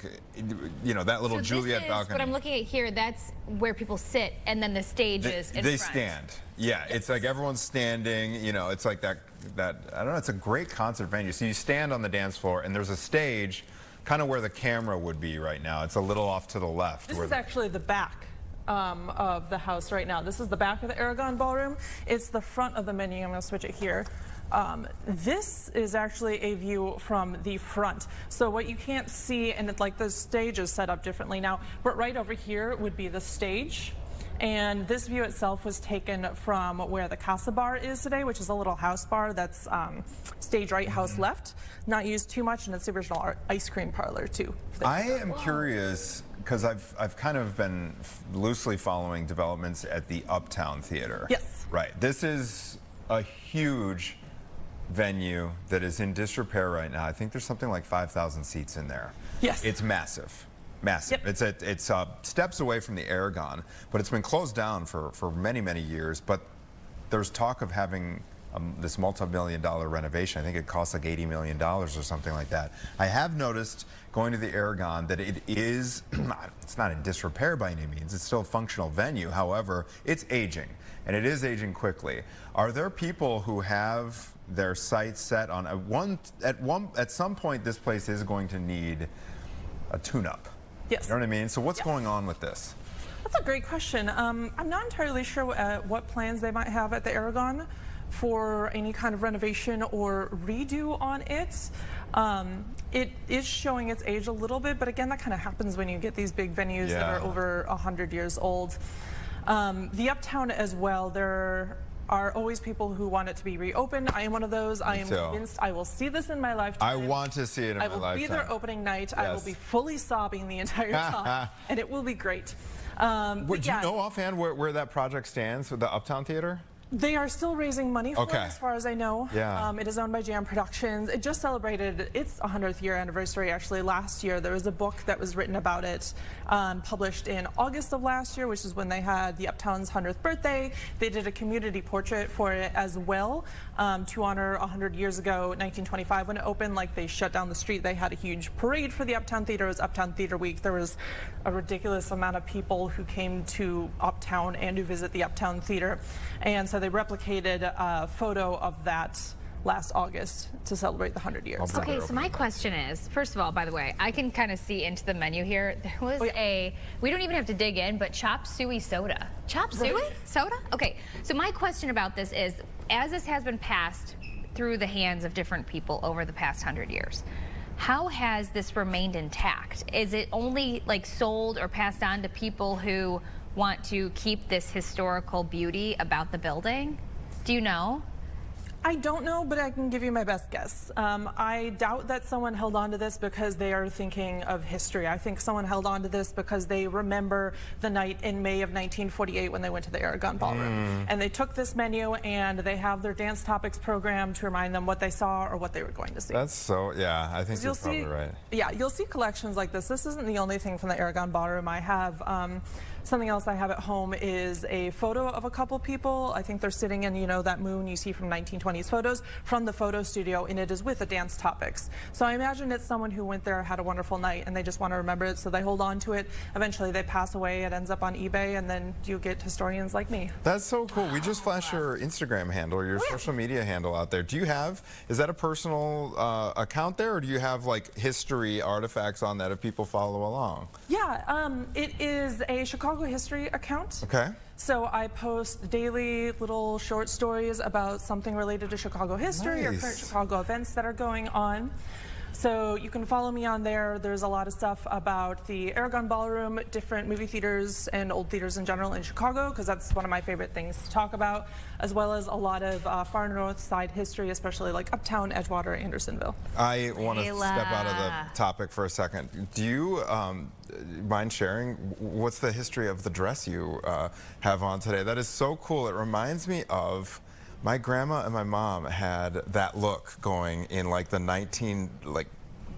you know, that little So Juliet this is, balcony. what I'm looking at here, that's where people sit, and then the stage is in They front. stand. Yeah, it's like everyone's standing. You know, it's like that. I don't know. It's a great concert venue. So you stand on the dance floor, and there's a stage, kind of where the camera would be right now. It's a little off to the left. This is actually the back of the house right now. This is the back of the Aragon Ballroom. It's the front of the menu. I'm going to switch it here. This is actually a view from the front. So what you can't see, and it's like the stage is set up differently now, but right over here would be the stage. And this view itself was taken from where the Casa Bar is today, which is a little house bar that's stage right, house left. Not used too much, and it's the original ice cream parlor too. I am curious, because I've kind of been loosely following developments at the Uptown Theater. Yes. Right. This is a huge venue that is in disrepair right now. I think there's something like 5,000 seats in there. Yes. It's massive. Massive. Yep. It's steps away from the Aragon, but it's been closed down for many, many years. But there's talk of having this multi-million-dollar renovation. I think it costs like $80 million or something like that. I have noticed going to the Aragon that it is, it's not in disrepair by any means. It's still a functional venue. However, it's aging, and it is aging quickly. Are there people who have their sights set on at some point this place is going to need a tune-up? Yes. You know what I mean? So what's going on with this? That's a great question. I'm not entirely sure what plans they might have at the Aragon for any kind of renovation or redo on it. It is showing its age a little bit, but again, that kind of happens when you get these big venues that are over 100 years old. The Uptown as well, there are always people who want it to be reopened. I am one of those. I am convinced I will see this in my lifetime. I want to see it in my lifetime. I will be there opening night. I will be fully sobbing the entire time, and it will be great. Would you know offhand where that project stands with the Uptown Theater? They are still raising money for it, as far as I know. Yeah. It is owned by Jam Productions. It just celebrated its 100th year anniversary, actually, last year. There was a book that was written about it, published in August of last year, which is when they had the Uptown's 100th birthday. They did a community portrait for it as well to honor 100 years ago, 1925, when it opened. Like, they shut down the street. They had a huge parade for the Uptown Theater. It was Uptown Theater Week. There was a ridiculous amount of people who came to Uptown and to visit the Uptown Theater. And so they replicated a photo of that last August to celebrate the 100 years. Okay, so my question is, first of all, by the way, I can kind of see into the menu here. There was we don't even have to dig in, but chop suey soda. Chop suey soda? Okay, so my question about this is, as this has been passed through the hands of different people over the past 100 years, how has this remained intact? Is it only like sold or passed on to people who want to keep this historical beauty about the building? Do you know? I don't know, but I can give you my best guess. I doubt that someone held on to this because they are thinking of history. I think someone held on to this because they remember the night in May of 1948 when they went to the Aragon Ballroom. And they took this menu and they have their dance topics program to remind them what they saw or what they were going to see. That's so, yeah, I think you're probably right. Yeah, you'll see collections like this. This isn't the only thing from the Aragon Ballroom. I have something else I have at home is a photo of a couple people. I think they're sitting in, you know, that moon you see from 1920s photos from the photo studio, and it is with the dance topics. So I imagine it's someone who went there, had a wonderful night, and they just want to remember it, so they hold on to it. Eventually they pass away, it ends up on eBay, and then you get historians like me. That's so cool. We just flashed your Instagram handle, your social media handle out there. Do you have, is that a personal account there, or do you have like history artifacts on that if people follow along? Yeah, it is a Chicago history account. Okay. So I post daily little short stories about something related to Chicago history or current Nice. Chicago events that are going on. So you can follow me on there. There's a lot of stuff about the Aragon Ballroom, different movie theaters and old theaters in general in Chicago, because that's one of my favorite things to talk about, as well as a lot of far north side history, especially like Uptown, Edgewater, Andersonville. I want to Layla. step out of the topic for a second. Do you mind sharing what's the history of the dress you have on today? That is so cool. It reminds me of my grandma and my mom had that look going in like the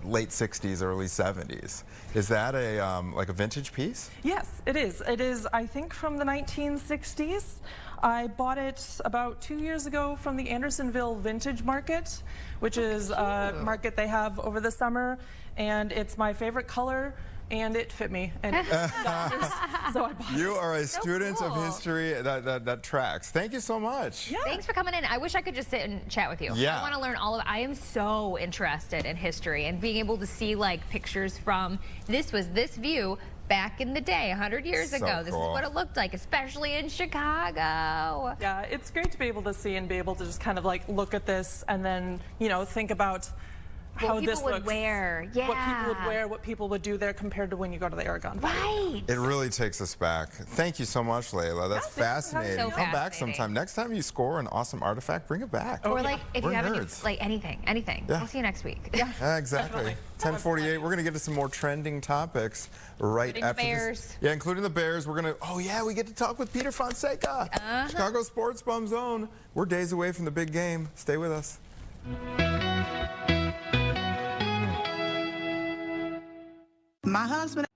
late 60s, early 70s. Is that a like a vintage piece? Yes, it is. It is, I think, from the 1960s. I bought it about 2 years ago from the Andersonville Vintage Market, which is a market they have over the summer, and it's my favorite color. And it fit me, and it was $2, so I bought You it. are a student cool. of history that tracks. Thank you so much. Yeah. Thanks for coming in. I wish I could just sit and chat with you. Yeah. I want to learn all of it. I am so interested in history and being able to see like pictures from this view back in the day, 100 years So ago. This is cool. what it looked like, especially in Chicago. Yeah, it's great to be able to see and be able to just kind of like look at this and then, you know, think about how What this people would looks. wear. What people Yeah. would wear, what people would do there compared to when you go to the Aragon Ballroom. Right. It really takes us back. Thank you so much, Layla. That's thanks for having fascinating. me. So Come back fascinating. sometime. Next time you score an awesome artifact, bring it back. Or like if We're you have any, nerds. like anything. Yeah. We'll see you next week. Exactly. 10:48. We're gonna get to some more trending topics right Including after the this. Bears. Yeah, including the Bears. We're gonna. Oh yeah, we get to talk with Peter Fonseca. Chicago Sports Bum Zone. We're days away from the big game. Stay with us. My husband.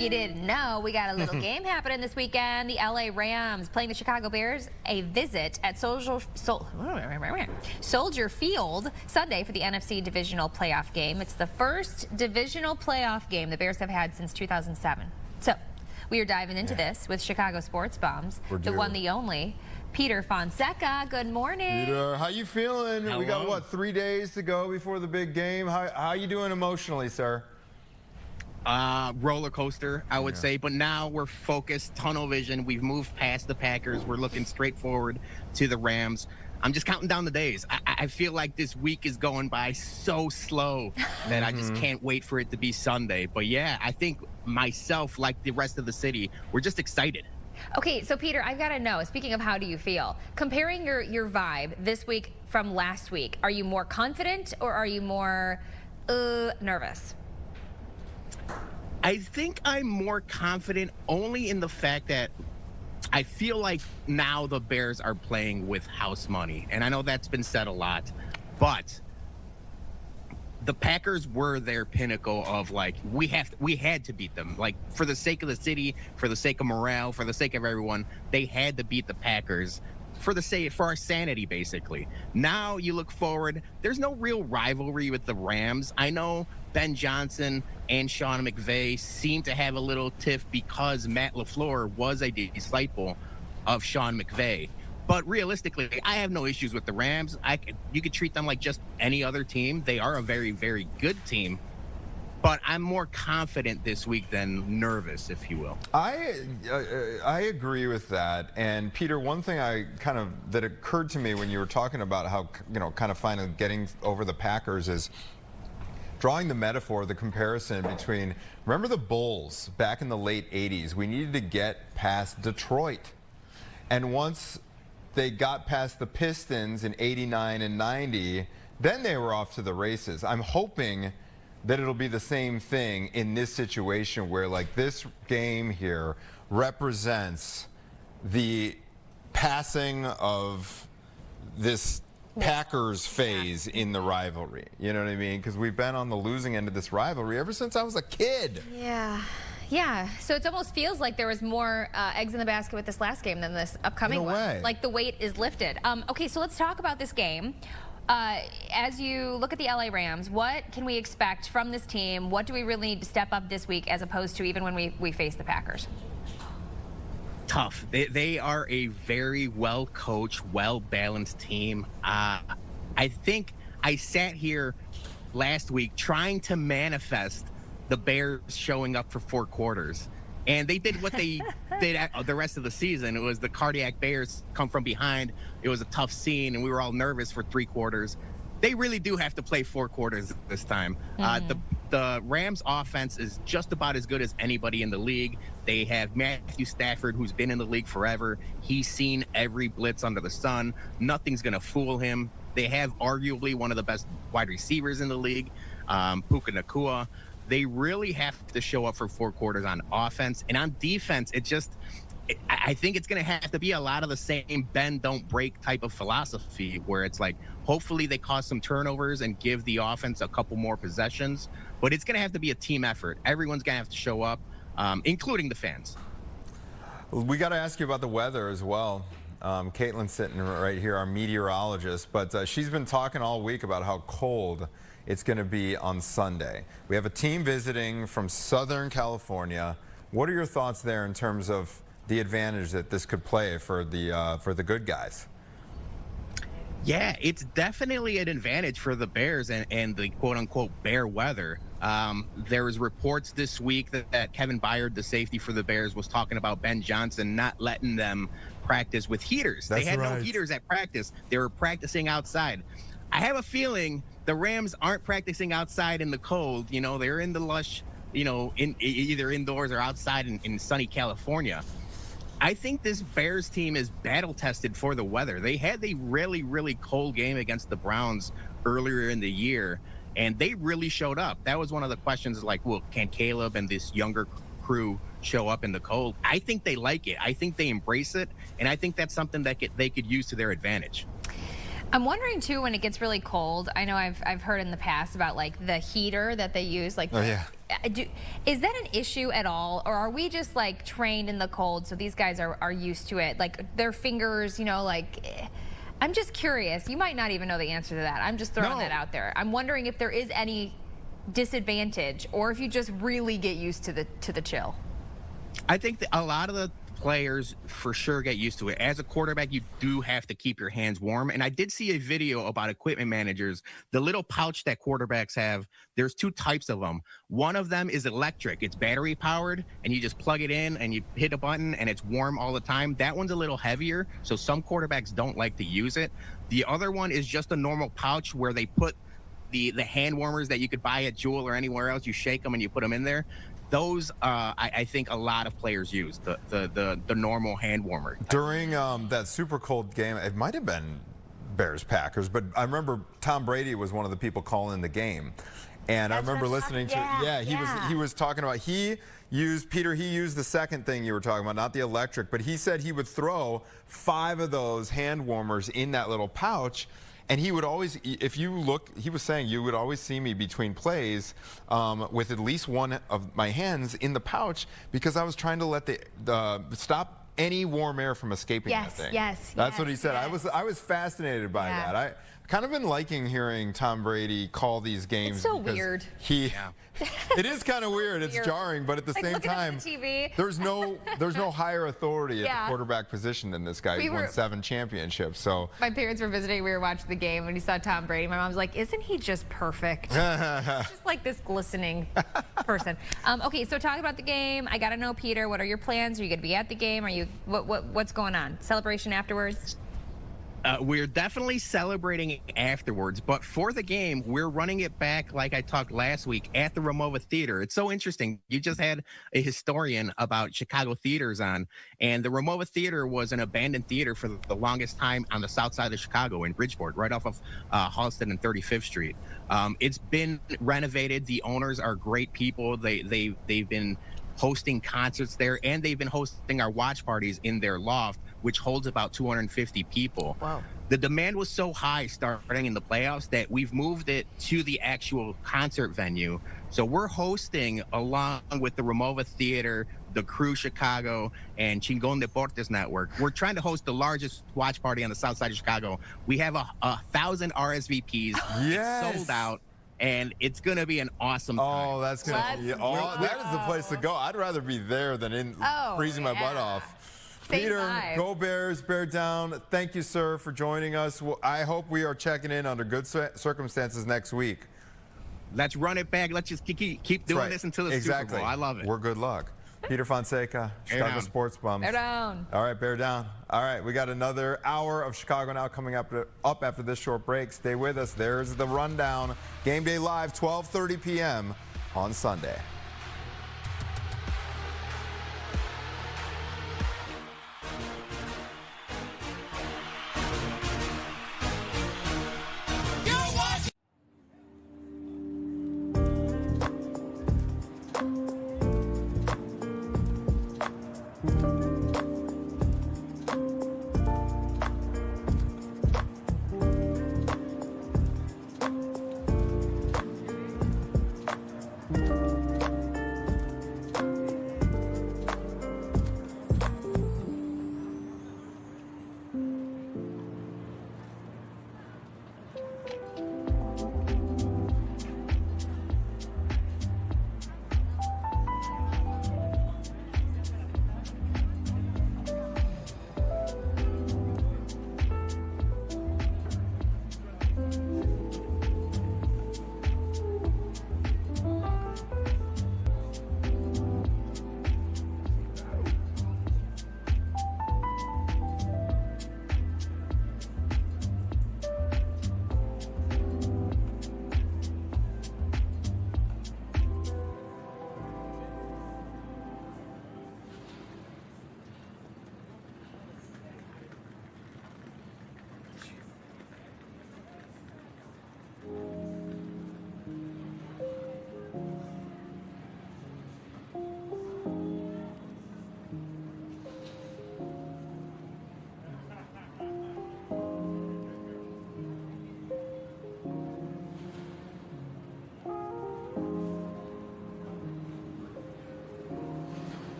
you didn't know, we got a little game happening this weekend. The LA Rams playing the Chicago Bears a visit at Soldier Field Sunday for the NFC divisional playoff game. It's the first divisional playoff game the Bears have had since 2007. So we are diving into this with Chicago sports bums, the one, the only, Peter Fonseca. Good morning. Peter, how you feeling? Hello. We got, what, 3 days to go before the big game? How you doing emotionally, sir? Roller coaster, I would say. But now we're focused, tunnel vision. We've moved past the Packers. We're looking straight forward to the Rams. I'm just counting down the days. I feel like this week is going by so slow that I just can't wait for it to be Sunday. But yeah, I think myself, like the rest of the city, we're just excited. Okay, so Peter, I've got to know, speaking of how do you feel, comparing your vibe this week from last week, are you more confident or are you more nervous? I think I'm more confident only in the fact that I feel like now the Bears are playing with house money. And I know that's been said a lot, but the Packers were their pinnacle of, like, we had to beat them. Like, for the sake of the city, for the sake of morale, for the sake of everyone, they had to beat the Packers for our sanity, basically. Now you look forward, there's no real rivalry with the Rams. I know Ben Johnson and Sean McVay seem to have a little tiff because Matt LaFleur was a disciple of Sean McVay. But realistically, I have no issues with the Rams. You could treat them like just any other team. They are a very, very good team. But I'm more confident this week than nervous, if you will. I agree with that. And Peter, one thing that occurred to me when you were talking about how, kind of finally getting over the Packers is drawing the metaphor, the comparison between, remember the Bulls back in the late 80s? We needed to get past Detroit. And once they got past the Pistons in 89 and 90, then they were off to the races. I'm hoping that it'll be the same thing in this situation where, like, this game here represents the passing of this Packers phase in the rivalry. You know what I mean? Because we've been on the losing end of this rivalry ever since I was a kid. Yeah, so it almost feels like there was more eggs in the basket with this last game than this upcoming one. Like the weight is lifted. Okay, so let's talk about this game. As you look at the LA Rams, what can we expect from this team? What do we really need to step up this week as opposed to even when we face the Packers? Tough. They are a very well-coached, well-balanced team. I think I sat here last week trying to manifest the Bears showing up for 4 quarters. And they did what they did at the rest of the season. It was the cardiac Bears come from behind. It was a tough scene, and we were all nervous for 3 quarters. They really do have to play 4 quarters this time. The Rams offense is just about as good as anybody in the league. They have Matthew Stafford, who's been in the league forever. He's seen every blitz under the sun. Nothing's going to fool him. They have arguably one of the best wide receivers in the league, Puka Nacua. They really have to show up for 4 quarters on offense. And on defense, I think it's going to have to be a lot of the same bend, don't break type of philosophy where it's like, hopefully they cause some turnovers and give the offense a couple more possessions. But it's going to have to be a team effort. Everyone's going to have to show up, including the fans. We got to ask you about the weather as well. Caitlin's sitting right here, our meteorologist, but she's been talking all week about how cold it's going to be on Sunday. We have a team visiting from Southern California. What are your thoughts there in terms of the advantage that this could play for the good guys? Yeah, it's definitely an advantage for the Bears and the quote-unquote bear weather. There was reports this week that Kevin Byard, the safety for the Bears, was talking about Ben Johnson not letting them practice with heaters. They had no heaters at practice. They were practicing outside. I have a feeling the Rams aren't practicing outside in the cold. They're in the lush, either indoors or outside in sunny California. I think this Bears team is battle-tested for the weather. They had a really, really cold game against the Browns earlier in the year, and they really showed up. That was one of the questions, like, well, can Caleb and this younger crew show up in the cold? I think they like it. I think they embrace it, and I think that's something that they could use to their advantage. I'm wondering too, when it gets really cold, I know I've heard in the past about like the heater that they use, like Oh, yeah. Is that an issue at all, or are we just like trained in the cold so these guys are used to it, like their fingers, you know, like I'm just curious. You might not even know the answer to that. I'm just throwing that out there. I'm wondering if there is any disadvantage, or if you just really get used to the chill. I think that a lot of the players for sure get used to it. As a quarterback, you do have to keep your hands warm. And I did see a video about equipment managers, the little pouch that quarterbacks have. There's two types of them. One of them is electric. It's battery powered, and you just plug it in and you hit a button and it's warm all the time. That one's a little heavier, so some quarterbacks don't like to use it. The other one is just a normal pouch where they put the hand warmers that you could buy at Jewel or anywhere else. You shake them and you put them in there. Those, I think a lot of players use the normal hand warmer. During that super cold game, it might have been Bears-Packers, but I remember Tom Brady was one of the people calling the game. And I remember listening to, he was talking about, he used the second thing you were talking about, not the electric, but he said he would throw 5 of those hand warmers in that little pouch. And he would always, if you look, he was saying you would always see me between plays with at least one of my hands in the pouch, because I was trying to let the stop any warm air from escaping that thing. That's what he said. I was fascinated by that. I kind of been liking hearing Tom Brady call these games. It's so weird. It is kind of weird. It's jarring, but at the same time, at the TV. there's no higher authority at the quarterback position than this guy. He's won 7 championships. So my parents were visiting. We were watching the game, and he saw Tom Brady. My mom's like, "Isn't he just perfect? He's just like this glistening person." Okay, so talk about the game. I gotta know, Peter. What are your plans? Are you gonna be at the game? Are you what's going on? Celebration afterwards? We're definitely celebrating afterwards, but for the game, we're running it back like I talked last week at the Ramova Theater. It's so interesting. You just had a historian about Chicago theaters on, and the Ramova Theater was an abandoned theater for the longest time on the south side of Chicago in Bridgeport, right off of Halsted and 35th Street. It's been renovated. The owners are great people. They've been hosting concerts there, and they've been hosting our watch parties in their loft, which holds about 250 people. Wow. The demand was so high starting in the playoffs that we've moved it to the actual concert venue. So we're hosting, along with the Ramova Theater, the Crew Chicago, and Chingon Deportes Network, we're trying to host the largest watch party on the south side of Chicago. We have 1,000 RSVPs. Yes. It's sold out. And it's going to be an awesome time. Oh, that's gonna that is the place to go. I'd rather be there than in freezing my butt off. Same Peter, vibe. go Bears, bear down. Thank you, sir, for joining us. I hope we are checking in under good circumstances next week. Let's run it back. Let's just keep doing this until the Super Bowl. I love it. We're good luck. Peter Fonseca, Chicago Sports Bums. Bear down. All right, bear down. All right, we got another hour of Chicago Now coming up after this short break. Stay with us. There's the rundown. Game Day Live, 12:30 p.m. on Sunday.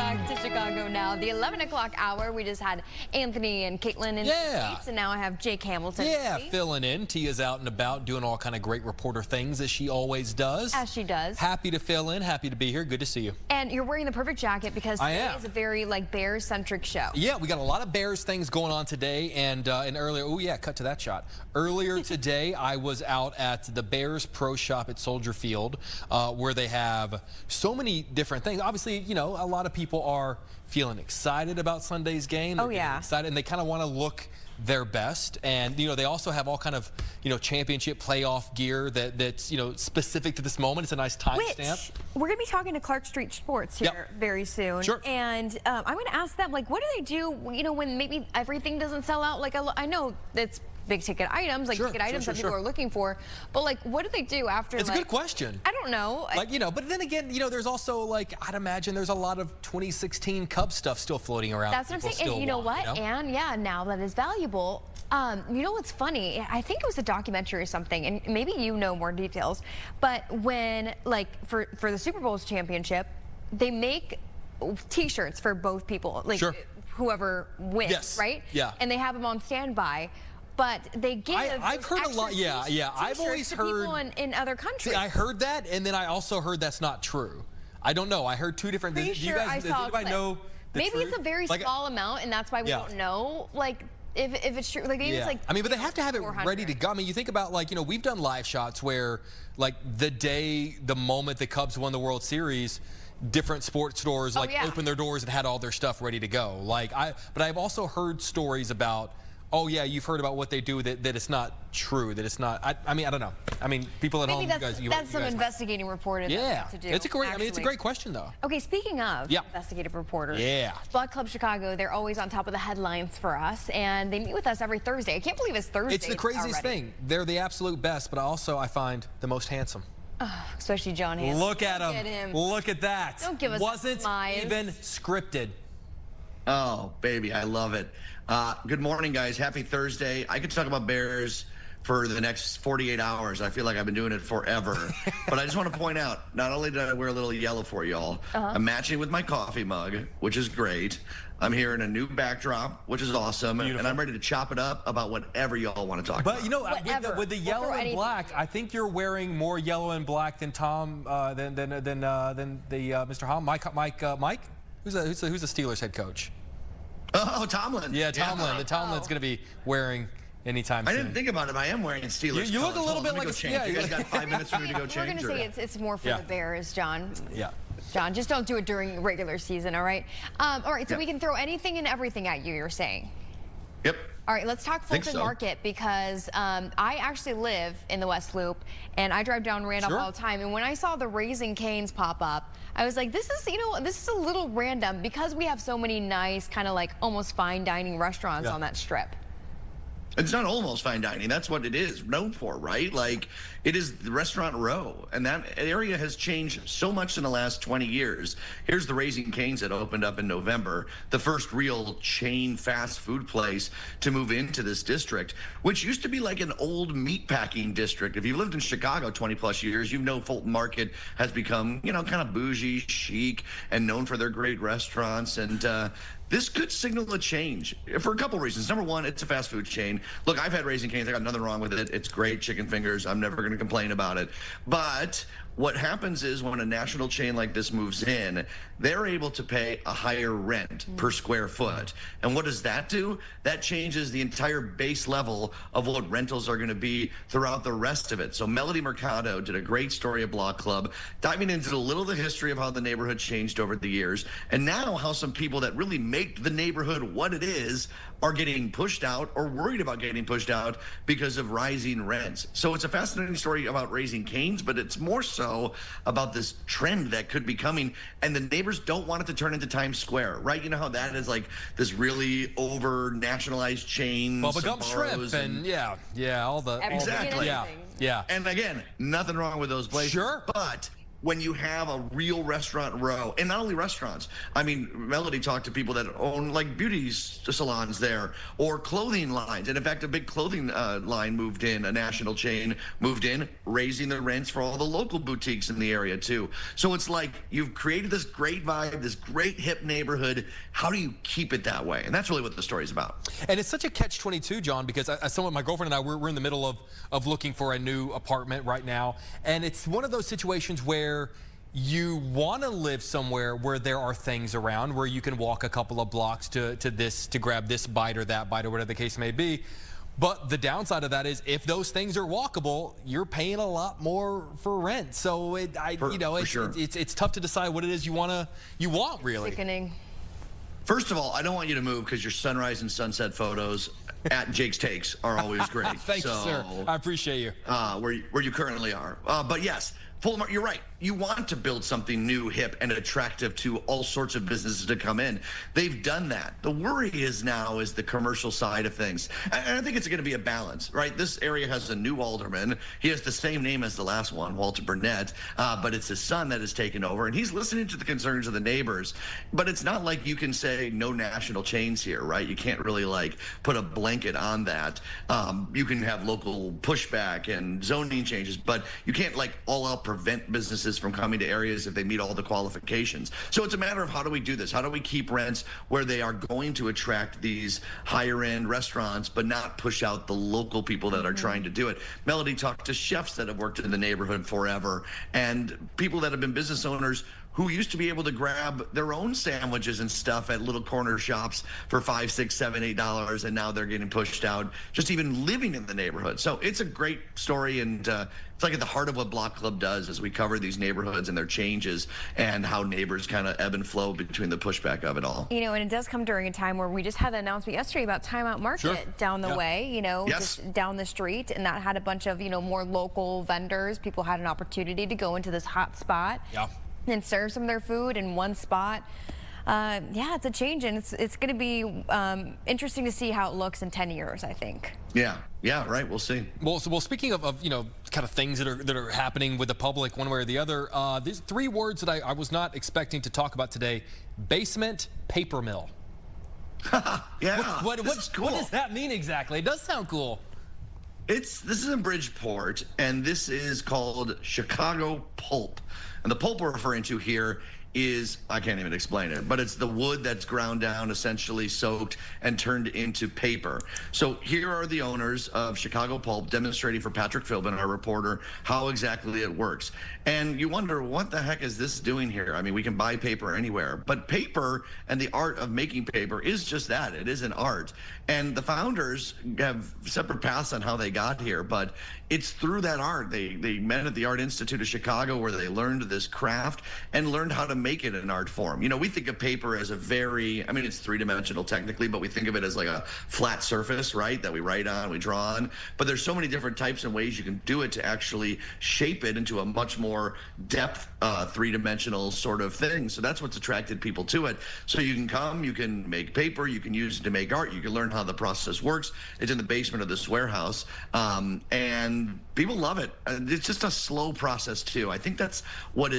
back to Chicago Now. The 11 o'clock hour, we just had Anthony and Caitlin in the States, and now I have Jake Hamilton. Yeah, filling in. Tia's out and about doing all kind of great reporter things as she always does. As she does. Happy to fill in, happy to be here. Good to see you. And you're wearing the perfect jacket because today is a very Bears-centric show. Yeah, we got a lot of Bears things going on today, and earlier, oh yeah, cut to that shot. Earlier today, I was out at the Bears Pro Shop at Soldier Field, where they have so many different things. Obviously, you know, a lot of people are feeling excited about Sunday's game. They're getting excited, and they kind of want to look their best. And, you know, they also have all kind of, you know, championship playoff gear that's, you know, specific to this moment. It's a nice timestamp. We're going to be talking to Clark Street Sports here very soon. Sure. And I'm going to ask them, like, what do they do, you know, when maybe everything doesn't sell out? Like, I know that's big ticket items, like ticket items that people are looking for. But like, what do they do after? It's a good question. I don't know. Like, you know, but then again, you know, there's also like, I'd imagine there's a lot of 2016 Cubs stuff still floating around. That's what I'm saying. And you know what? And yeah, now that is valuable. You know what's funny? I think it was a documentary or something, and maybe you know more details. But when, like, for the Super Bowl's championship, they make T-shirts for both people, like whoever wins, right? Yeah. And they have them on standby. But they give I've heard a lot. I've always heard people in other countries. See, I heard that, and then I also heard that's not true. I don't know. I heard two different. Pretty do you sure guys, I saw does anybody know the maybe truth? It's a very small amount, and that's why we don't know. Like, if it's true, like maybe it's like. I mean, but they have to have it ready to go. I mean, you think about, like, you know, we've done live shots where, like, the moment the Cubs won the World Series, different sports stores opened their doors and had all their stuff ready to go. Like, but I've also heard stories about, oh yeah, you've heard about what they do that it's not true, that it's not. I mean, I don't know. I mean, people at home, that's some investigating reporting to do. It's a great. I mean, it's a great question though. Okay, speaking of investigative reporters, Blood Club Chicago, they're always on top of the headlines for us, and they meet with us every Thursday. I can't believe it's Thursday. It's the craziest thing. They're the absolute best, but also I find the most handsome. Oh, especially John Hanson. Look at him. Look at that. Don't give us Wasn't even scripted. Oh, baby, I love it. Good morning, guys. Happy Thursday. I could talk about Bears for the next 48 hours. I feel like I've been doing it forever. But I just want to point out, not only did I wear a little yellow for y'all, I'm matching with my coffee mug, which is great. I'm here in a new backdrop, which is awesome. Beautiful. And I'm ready to chop it up about whatever y'all want to talk about. But, you know, with the yellow and black, I think you're wearing more yellow and black than Tom, than Mr. Hom. Mike? Who's the Steelers head coach? Oh, Tomlin. Yeah, Tomlin. The Tomlin's going to be wearing anytime soon. I didn't think about it. I am wearing Steelers. You look a little bit like a change. You guys got 5 minutes for me to go change? We're going to say it's more for the Bears, John. Yeah. John, just don't do it during regular season, all right? All right, so we can throw anything and everything at you, you're saying? Yep. All right, let's talk Fulton Market because I actually live in the West Loop and I drive down Randolph all the time. And when I saw the Raising Cane's pop up, I was like, this is, you know, this is a little random because we have so many nice kind of like almost fine dining restaurants on that strip. It's not almost fine dining. That's what it is known for, right? Like, it is the restaurant row, and that area has changed so much in the last 20 years. Here's the Raising Cane's that opened up in November, the first real chain fast food place to move into this district, which used to be like an old meatpacking district. If you've lived in Chicago 20 plus years, you know Fulton Market has become, you know, kind of bougie, chic, and known for their great restaurants. And this could signal a change for a couple reasons. Number one, it's a fast food chain. Look, I've had Raising Cane's. I got nothing wrong with it. It's great chicken fingers. I'm never going to complain about it. But what happens is when a national chain like this moves in, they're able to pay a higher rent per square foot. And what does that do? That changes the entire base level of what rentals are going to be throughout the rest of it. So Melody Mercado did a great story at Block Club, diving into a little of the history of how the neighborhood changed over the years, and now how some people that really make the neighborhood what it is are getting pushed out or worried about getting pushed out because of rising rents. So it's a fascinating story about Raising Cane's, but it's more so about this trend that could be coming, and the neighbors don't want it to turn into Times Square, right? You know how that is like this really over nationalized chain, Bubba Gump Shrimp, and all the exactly, yeah. And again, nothing wrong with those places, sure, but when you have a real restaurant row, and not only restaurants. I mean, Melody talked to people that own like beauty salons there or clothing lines. And in fact, a big clothing line moved in, a national chain moved in, raising the rents for all the local boutiques in the area too. So it's like you've created this great vibe, this great hip neighborhood. How do you keep it that way? And that's really what the story's about. And it's such a catch-22, John, because my girlfriend and I, we're in the middle of looking for a new apartment right now. And it's one of those situations where you want to live somewhere where there are things around, where you can walk a couple of blocks to grab this bite or that bite or whatever the case may be. But the downside of that is if those things are walkable, you're paying a lot more for rent. So it's tough to decide what it is you want really. Sickening. First of all, I don't want you to move because your sunrise and sunset photos at Jake's Takes are always great. Thanks, sir. I appreciate you. Where you currently are. But yes, you're right. You want to build something new, hip, and attractive to all sorts of businesses to come in. They've done that. The worry is the commercial side of things. And I think it's going to be a balance, right? This area has a new alderman. He has the same name as the last one, Walter Burnett, but it's his son that has taken over, and he's listening to the concerns of the neighbors. But it's not like you can say no national chains here, right? You can't really like put a blanket on that. You can have local pushback and zoning changes, but you can't like all out prevent businesses from coming to areas if they meet all the qualifications. So it's a matter of how do we do this? How do we keep rents where they are going to attract these higher end restaurants, but not push out the local people that are trying to do it? Melody talked to chefs that have worked in the neighborhood forever and people that have been business owners who used to be able to grab their own sandwiches and stuff at little corner shops for $5, $6, $7, $8, and now they're getting pushed out just even living in the neighborhood. So it's a great story, and it's like at the heart of what Block Club does as we cover these neighborhoods and their changes and how neighbors kind of ebb and flow between the pushback of it all. You know, and it does come during a time where we just had an announcement yesterday about Time Out Market down the way, just down the street, and that had a bunch of, more local vendors. People had an opportunity to go into this hot spot. And serve some of their food in one spot. It's a change, and it's going to be interesting to see how it looks in 10 years, I think. Yeah, right. We'll see. Well, speaking of kind of things that are happening with the public one way or the other, there's 3 words that I was not expecting to talk about today: basement paper mill. What does that mean exactly? It does sound cool. This is in Bridgeport, and this is called Chicago Pulp. And the pulp we're referring to here is, I can't even explain it, but it's the wood that's ground down, essentially soaked, and turned into paper. So here are the owners of Chicago Pulp demonstrating for Patrick Philbin, our reporter, how exactly it works. And you wonder, what the heck is this doing here? I mean, we can buy paper anywhere, but paper and the art of making paper is just that. It is an art. And the founders have separate paths on how they got here, but it's through that art. They met at the Art Institute of Chicago, where they learned this craft and learned how to make it an art form. We think of paper as it's three-dimensional technically, but we think of it as like a flat surface, right, that we write on, we draw on. But there's so many different types and ways you can do it to actually shape it into a much more depth, three-dimensional sort of thing. So that's what's attracted people to it. So you can come, you can make paper, you can use it to make art, you can learn how the process works. It's in the basement of this warehouse, and people love it. It's just a slow process too. I think that's what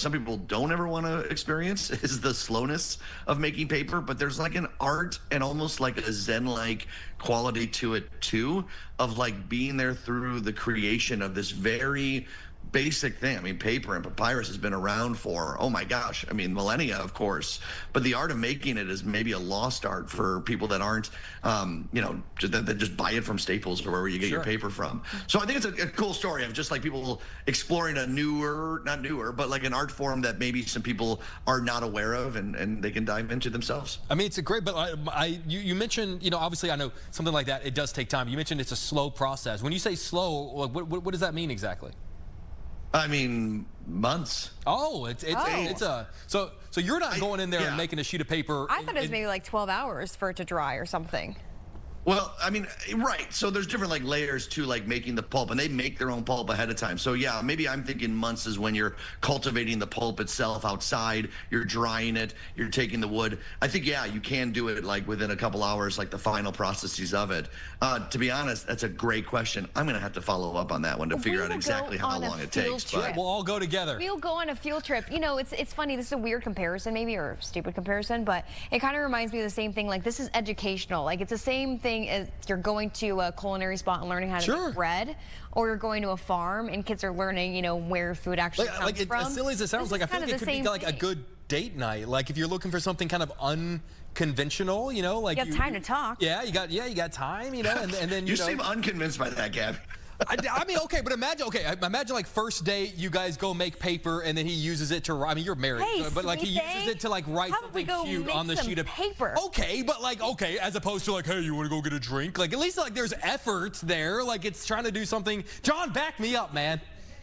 some people don't ever want to experience, is the slowness of making paper. But there's like an art and almost like a Zen-like quality to it too, of like being there through the creation of this very basic thing. Paper and papyrus has been around for, oh my gosh, millennia, of course. But the art of making it is maybe a lost art for people that aren't, that just buy it from Staples or wherever you get your paper from. So I think it's a cool story of just like people exploring a not newer, but like an art form that maybe some people are not aware of, and they can dive into themselves. It's a great, but you mentioned, obviously I know something like that, it does take time. You mentioned it's a slow process. When you say slow, what does that mean exactly? Months. Oh, so you're not going in there and making a sheet of paper. I thought it was maybe like 12 hours for it to dry or something. Well, I mean, right. So there's different like layers to like making the pulp, and they make their own pulp ahead of time. So yeah, maybe I'm thinking months is when you're cultivating the pulp itself outside, you're drying it, you're taking the wood. I think, yeah, you can do it like within a couple hours, like the final processes of it. To be honest, that's a great question. I'm going to have to follow up on that one to figure out exactly how long it takes. But we'll all go together. We'll go on a field trip. You know, it's funny. This is a weird comparison maybe, or a stupid comparison, but it kind of reminds me of the same thing. Like, this is educational. Like, it's the same thing as you're going to a culinary spot and learning how to make bread, or you're going to a farm and kids are learning, you know, where food actually comes from. As silly as it sounds, like I feel like it could be like a good date night. Like if you're looking for something kind of unconventional, you know, like you have time to talk. Yeah, you got time, you know, and then you seem unconvinced by that, Gab. I mean, okay, but imagine like first date, you guys go make paper, and then he uses it to. I mean, you're married, but like he uses it to like write something cute on the sheet of paper. Okay, but like as opposed to like, hey, you want to go get a drink? Like at least like there's effort there. Like it's trying to do something. John, back me up, man.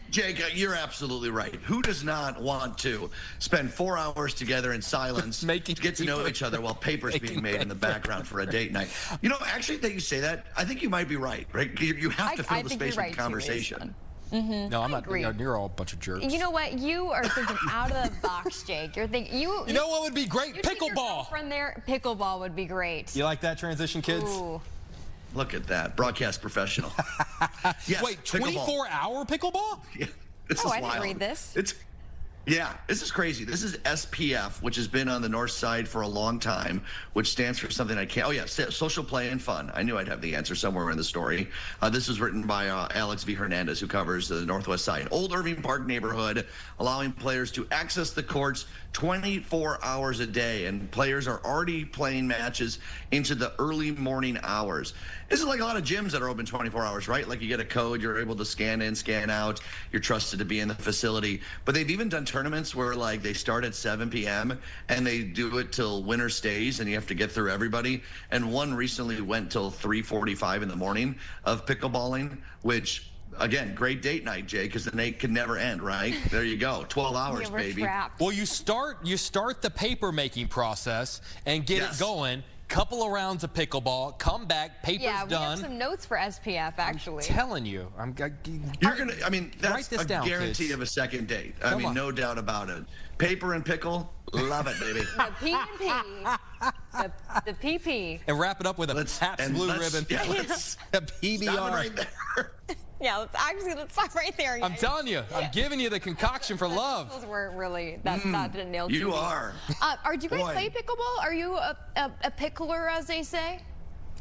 Jake, you're absolutely right. Who does not want to spend 4 hours together in silence to get to know each other while paper's being made in the background for a date night? You know, actually, that you say that, I think you might be right. You have to fill the space with conversation. No, I'm not. You're all a bunch of jerks. You know what? You are thinking out of the box, Jake. You're thinking you know what would be great? Pickleball. Friend there, pickleball would be great. You like that transition, kids? Ooh. Look at that, broadcast professional. Yes, wait, 24-hour pickleball? Yeah, this is I wild. didn't read this. Yeah, this is crazy. This is SPF, which has been on the north side for a long time, which stands for something I can't. Oh, yeah, social play and fun. I knew I'd have the answer somewhere in the story. This was written by Alex V. Hernandez, who covers the northwest side. Old Irving Park neighborhood, allowing players to access the courts 24 hours a day, and players are already playing matches into the early morning hours. This is like a lot of gyms that are open 24 hours, right? Like you get a code, you're able to scan in, scan out, you're trusted to be in the facility. But they've even done tournaments where like they start at 7 p.m. and they do it till winter stays, and you have to get through everybody. And one recently went till 3:45 in the morning of pickleballing, which, again, great date night, Jay, because the night can never end, right? There you go, 12 hours, baby. Trapped. Well, you start the paper making process and get it going. Couple of rounds of pickleball, come back, paper's done. Yeah, we have some notes for SPF, actually. I'm telling you. You're going to, I mean, that's a guarantee kids. of a second date. I mean, no doubt about it. Paper and pickle, love it, baby. The P&P. The PP. And wrap it up with a Pabst Blue Ribbon. Yeah, let's a PBR. stop it right there. Yeah, let's stop right there. I'm telling you, I'm giving you the concoction for love. Those weren't really, that didn't nail You are. Do you guys play pickleball? Are you a pickler, as they say?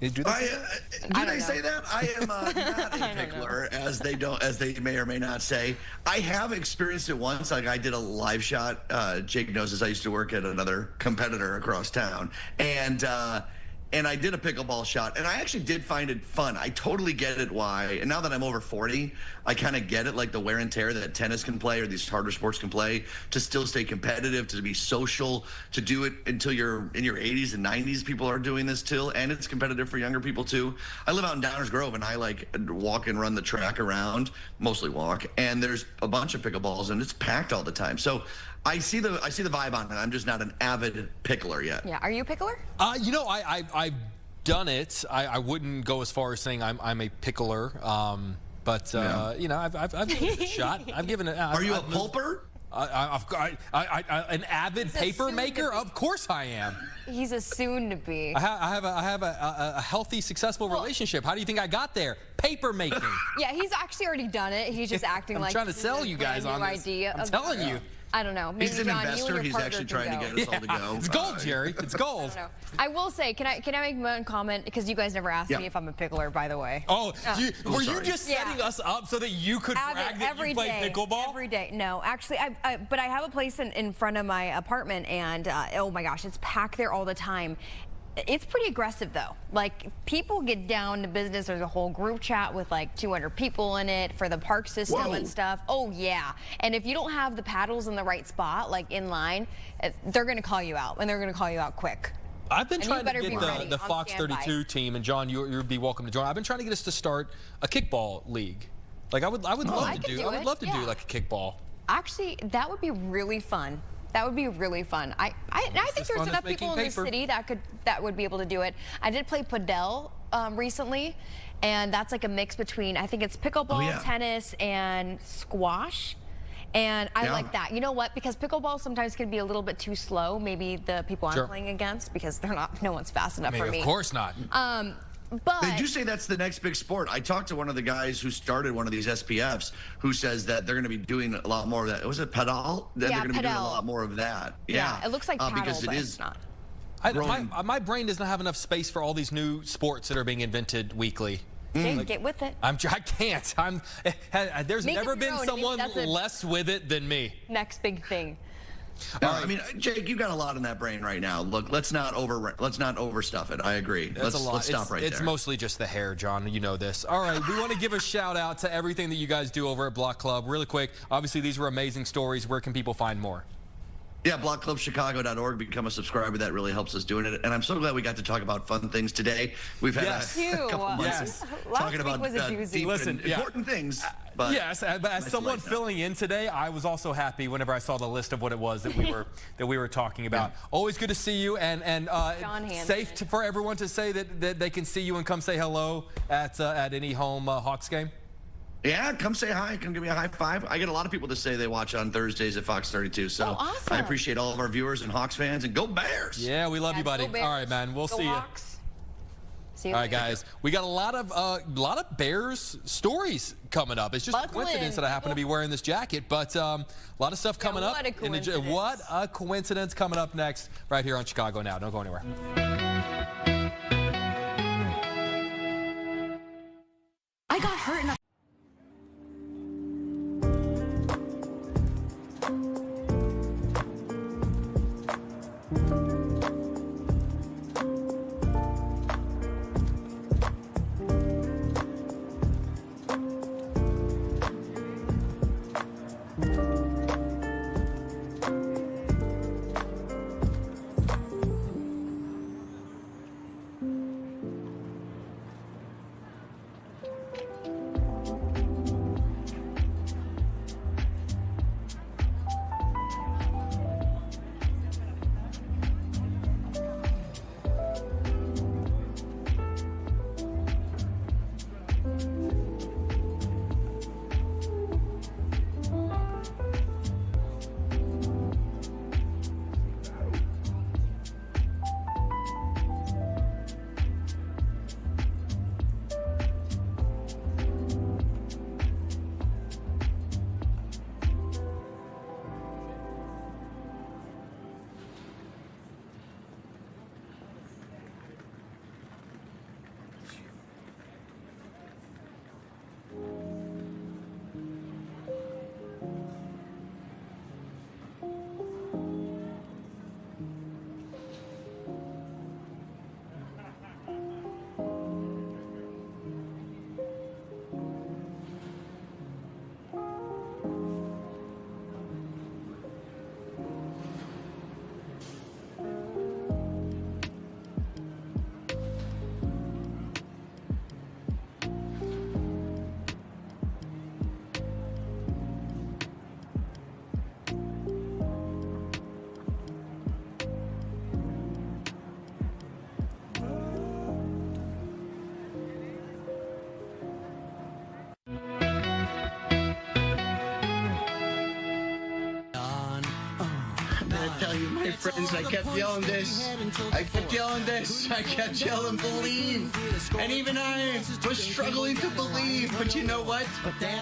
Do they say that? I am not a pickler, as they may or may not say. I have experienced it once. Like I did a live shot. Jake knows this. I used to work at another competitor across town, and I did a pickleball shot, and I actually did find it fun. I totally get it why. And now that I'm over 40, I kind of get it, like the wear and tear that tennis can play or these harder sports can play, to still stay competitive, to be social, to do it until you're in your 80s and 90s. People are doing this till, and it's competitive for younger people too. I live out in Downers Grove, and I like walk and run the track around, mostly walk, and there's a bunch of pickleballs, and it's packed all the time. So I see the vibe on it. I'm just not an avid pickler yet. Yeah, are you a pickler? You know, I've done it. I wouldn't go as far as saying I'm a pickler, but you know, I've given it a shot. I've given it. Are you a pulper? An avid paper maker? Of course I am. He's a soon-to-be. I have a healthy, successful relationship. How do you think I got there? Paper making. Yeah, he's actually already done it. He's just acting like I'm trying to sell you guys on this. I'm telling you. I don't know. Maybe He's an John, investor. He's actually trying to get us all to go. It's gold, Jerry. It's gold. I don't know. I will say, can I make one comment? Because you guys never asked me if I'm a pickler, by the way. Oh, were you just setting us up so that you could brag that you play pickleball? Every day. No, actually, but I have a place in front of my apartment, and oh my gosh, it's packed there all the time. It's pretty aggressive, though. Like, people get down to business. There's a whole group chat with like 200 people in it for the park system and stuff. Oh, yeah. And if you don't have the paddles in the right spot, like in line, they're going to call you out, and they're going to call you out quick. I've been trying to get the Fox 32 team, and John, you'd be welcome to join. I've been trying to get us to start a kickball league. Like, I would love to do like a kickball. Actually, that would be really fun. That would be really fun. I think there's enough people in the city that would be able to do it. I did play padel recently, and that's like a mix between, I think it's pickleball, tennis, and squash. And I like that. You know what? Because pickleball sometimes can be a little bit too slow. Maybe the people I'm playing against, because they're not. No one's fast enough for me. Of course not. But they do say that's the next big sport. I talked to one of the guys who started one of these SPFs who says that they're going to be doing a lot more of that. Was it padel? That they're going to be doing a lot more of that. Yeah, it looks like paddle, because it but is it's not. My brain doesn't have enough space for all these new sports that are being invented weekly. Jake, get with it. I can't. There's never been someone less with it than me. Next big thing. I mean, Jake, you got a lot in that brain right now. Look, let's not overstuff it. I agree. Let's stop right there. It's mostly just the hair, John. You know this. All right, we want to give a shout out to everything that you guys do over at Block Club. Really quick. Obviously, these were amazing stories. Where can people find more? Yeah, blockclubchicago.org. Become a subscriber. That really helps us doing it. And I'm so glad we got to talk about fun things today. We've had a couple months talking about deep and important things. But yes, but as someone filling in today, I was also happy whenever I saw the list of what it was that we were talking about. Always good to see you, and safe for everyone to say that they can see you and come say hello at any home Hawks game. Yeah, come say hi. Come give me a high five. I get a lot of people to say they watch on Thursdays at Fox 32. So I appreciate all of our viewers and Hawks fans. And go Bears! Yeah, we love you, buddy. All right, man. We'll see you. See you all right, guys. We got a lot of Bears stories coming up. It's just a coincidence that I happen to be wearing this jacket, but a lot of stuff coming up. What a coincidence coming up next right here on Chicago Now. Don't go anywhere. I got hurt in a I tell you, my friends, I kept yelling this. I kept yelling believe. And even I was struggling to believe. But you know what?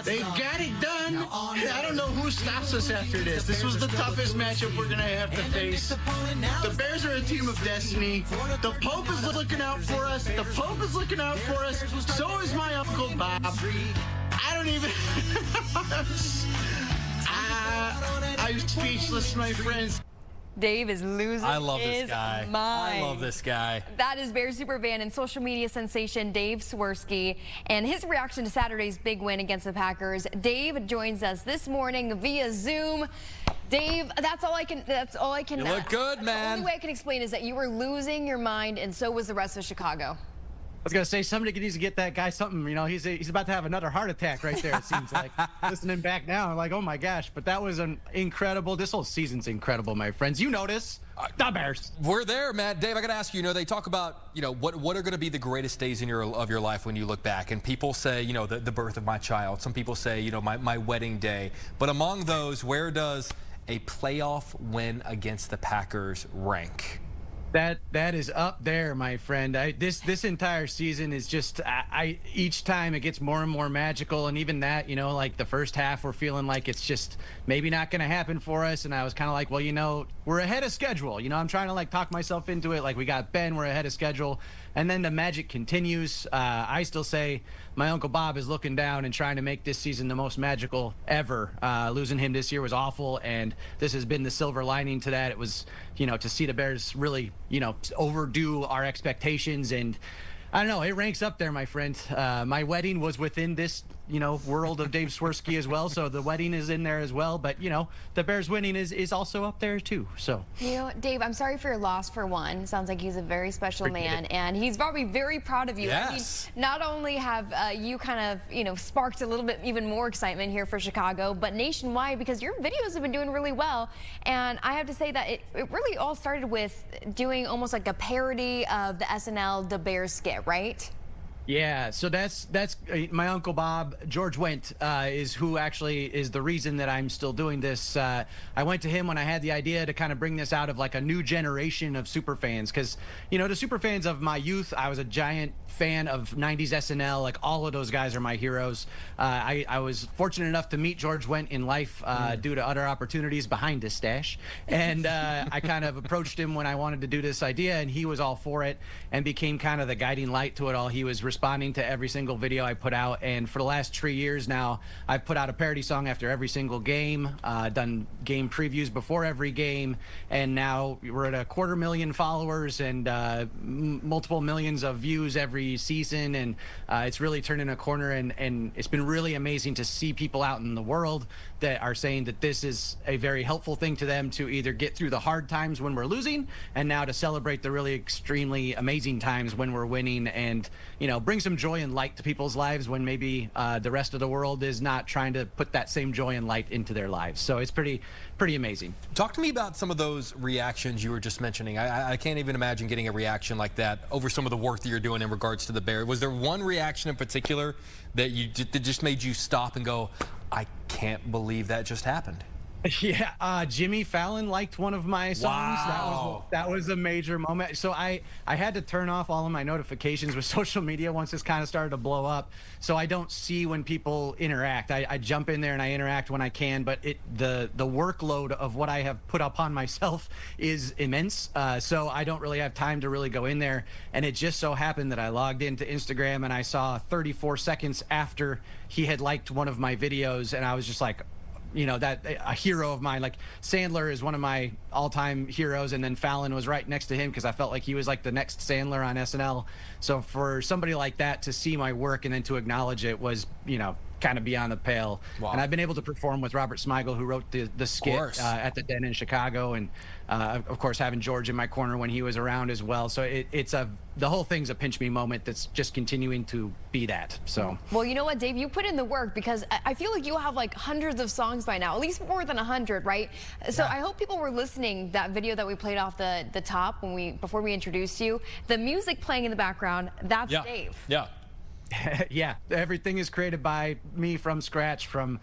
They got it done. And I don't know who stops us after this. This was the toughest matchup we're going to have to face. The Bears are a team of destiny. The Pope is looking out for us. The Pope is looking out for us. So is my Uncle Bob. I don't even... I'm speechless, my friends. Dave is losing I love this his guy. mind. I love this guy. That is Bears superfan and social media sensation Dave Swirsky and his reaction to Saturday's big win against the Packers. Dave joins us this morning via Zoom. Dave, that's all I can. You look good, man. The only way I can explain is that you were losing your mind, and so was the rest of Chicago. was gonna say somebody needs to get that guy something. You know, he's about to have another heart attack right there. It seems like listening back now, I'm like, oh my gosh. But that was an incredible. This whole season's incredible, my friends. You notice the Bears. We're there, Matt. Dave, I got to ask you. You know, they talk about what are going to be the greatest days of your life when you look back, and people say the birth of my child. Some people say my wedding day. But among those, where does a playoff win against the Packers rank? That is up there, my friend. This entire season is just each time it gets more and more magical, and even that, like the first half, we're feeling like it's just maybe not going to happen for us. And I was kind of like, well, we're ahead of schedule. I'm trying to like talk myself into it. Like we got Ben, we're ahead of schedule, and then the magic continues. I still say my Uncle Bob is looking down and trying to make this season the most magical ever. Losing him this year was awful, and this has been the silver lining to that. It was, to see the Bears really, overdo our expectations, and I don't know, it ranks up there, my friend. My wedding was within this, world of Dave Swirsky as well, so the wedding is in there as well, but, the Bears winning is also up there too, so. Dave, I'm sorry for your loss for one. Sounds like he's a very special man, and he's probably very proud of you. Yes. I mean, not only have you kind of, sparked a little bit even more excitement here for Chicago, but nationwide, because your videos have been doing really well, and I have to say that it really all started with doing almost like a parody of the SNL The Bears skit, right? Yeah, so that's my Uncle Bob. George Wendt is who actually is the reason that I'm still doing this. I went to him when I had the idea to kind of bring this out of like a new generation of super fans, because the super fans of my youth, I was a giant fan of 90s SNL. Like all of those guys are my heroes. I was fortunate enough to meet George Wendt in life due to other opportunities behind his stash, and I kind of approached him when I wanted to do this idea, and he was all for it and became kind of the guiding light to it all. He was responding to every single video I put out, and for the last 3 years now, I've put out a parody song after every single game, done game previews before every game, and now we're at 250,000 followers and multiple millions of views every season, and it's really turning a corner, and it's been really amazing to see people out in the world that are saying that this is a very helpful thing to them to either get through the hard times when we're losing, and now to celebrate the really extremely amazing times when we're winning, and bring some joy and light to people's lives when maybe the rest of the world is not trying to put that same joy and light into their lives. So it's pretty amazing. Talk to me about some of those reactions you were just mentioning. I can't even imagine getting a reaction like that over some of the work that you're doing in regards to the Bears. Was there one reaction in particular that just made you stop and go, I can't believe that just happened? Yeah, Jimmy Fallon liked one of my songs. Wow. That was a major moment. So I had to turn off all of my notifications with social media once this kind of started to blow up, so I don't see when people interact. I jump in there and I interact when I can, but the workload of what I have put upon myself is immense, so I don't really have time to really go in there. And it just so happened that I logged into Instagram and I saw 34 seconds after he had liked one of my videos, and I was just like, that a hero of mine. Like Sandler is one of my all-time heroes, and then Fallon was right next to him because I felt like he was like the next Sandler on SNL. So for somebody like that to see my work and then to acknowledge it was, kind of beyond the pale. Wow. And I've been able to perform with Robert Smigel, who wrote the skit at the Den in Chicago, and of course having George in my corner when he was around as well. So the whole thing's a pinch me moment that's just continuing to be that. So. Well, you know what, Dave, you put in the work, because I feel like you have like hundreds of songs by now, at least more than 100, right? So yeah. I hope people were listening. That video that we played off the top before we introduced you, the music playing in the background, that's Dave. Yeah. Yeah, everything is created by me from scratch, from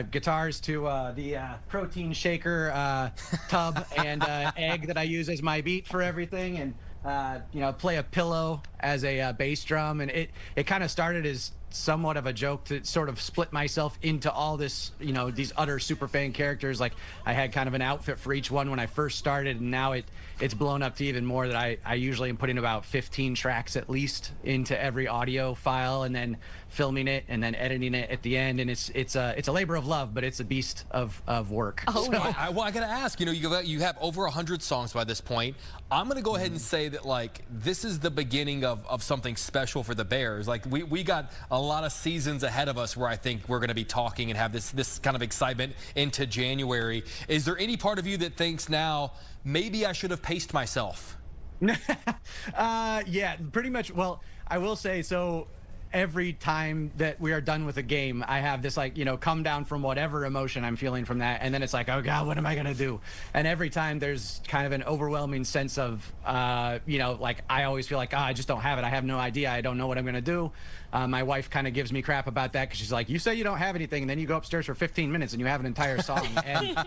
guitars to the protein shaker tub and egg that I use as my beat for everything, and play a pillow as a bass drum. And it kind of started as somewhat of a joke to sort of split myself into all this, these other super fan characters. Like I had kind of an outfit for each one when I first started, and now it's blown up to even more, that I usually am putting about 15 tracks at least into every audio file, and then filming it and then editing it at the end. And it's a labor of love, but it's a beast of work. Oh, so. yeah. Well, I gotta ask, you have over 100 songs by this point. I'm gonna go ahead and say that, like, this is the beginning of something special for the Bears. Like, we got a lot of seasons ahead of us where I think we're gonna be talking and have this kind of excitement into January. Is there any part of you that thinks now, maybe I should have paced myself? Yeah, pretty much. Well, I will say, so every time that we are done with a game, I have this like, come down from whatever emotion I'm feeling from that. And then it's like, oh God, what am I going to do? And every time there's kind of an overwhelming sense of, like I always feel like, I just don't have it. I have no idea. I don't know what I'm going to do. My wife kind of gives me crap about that because she's like, you say you don't have anything and then you go upstairs for 15 minutes and you have an entire song. And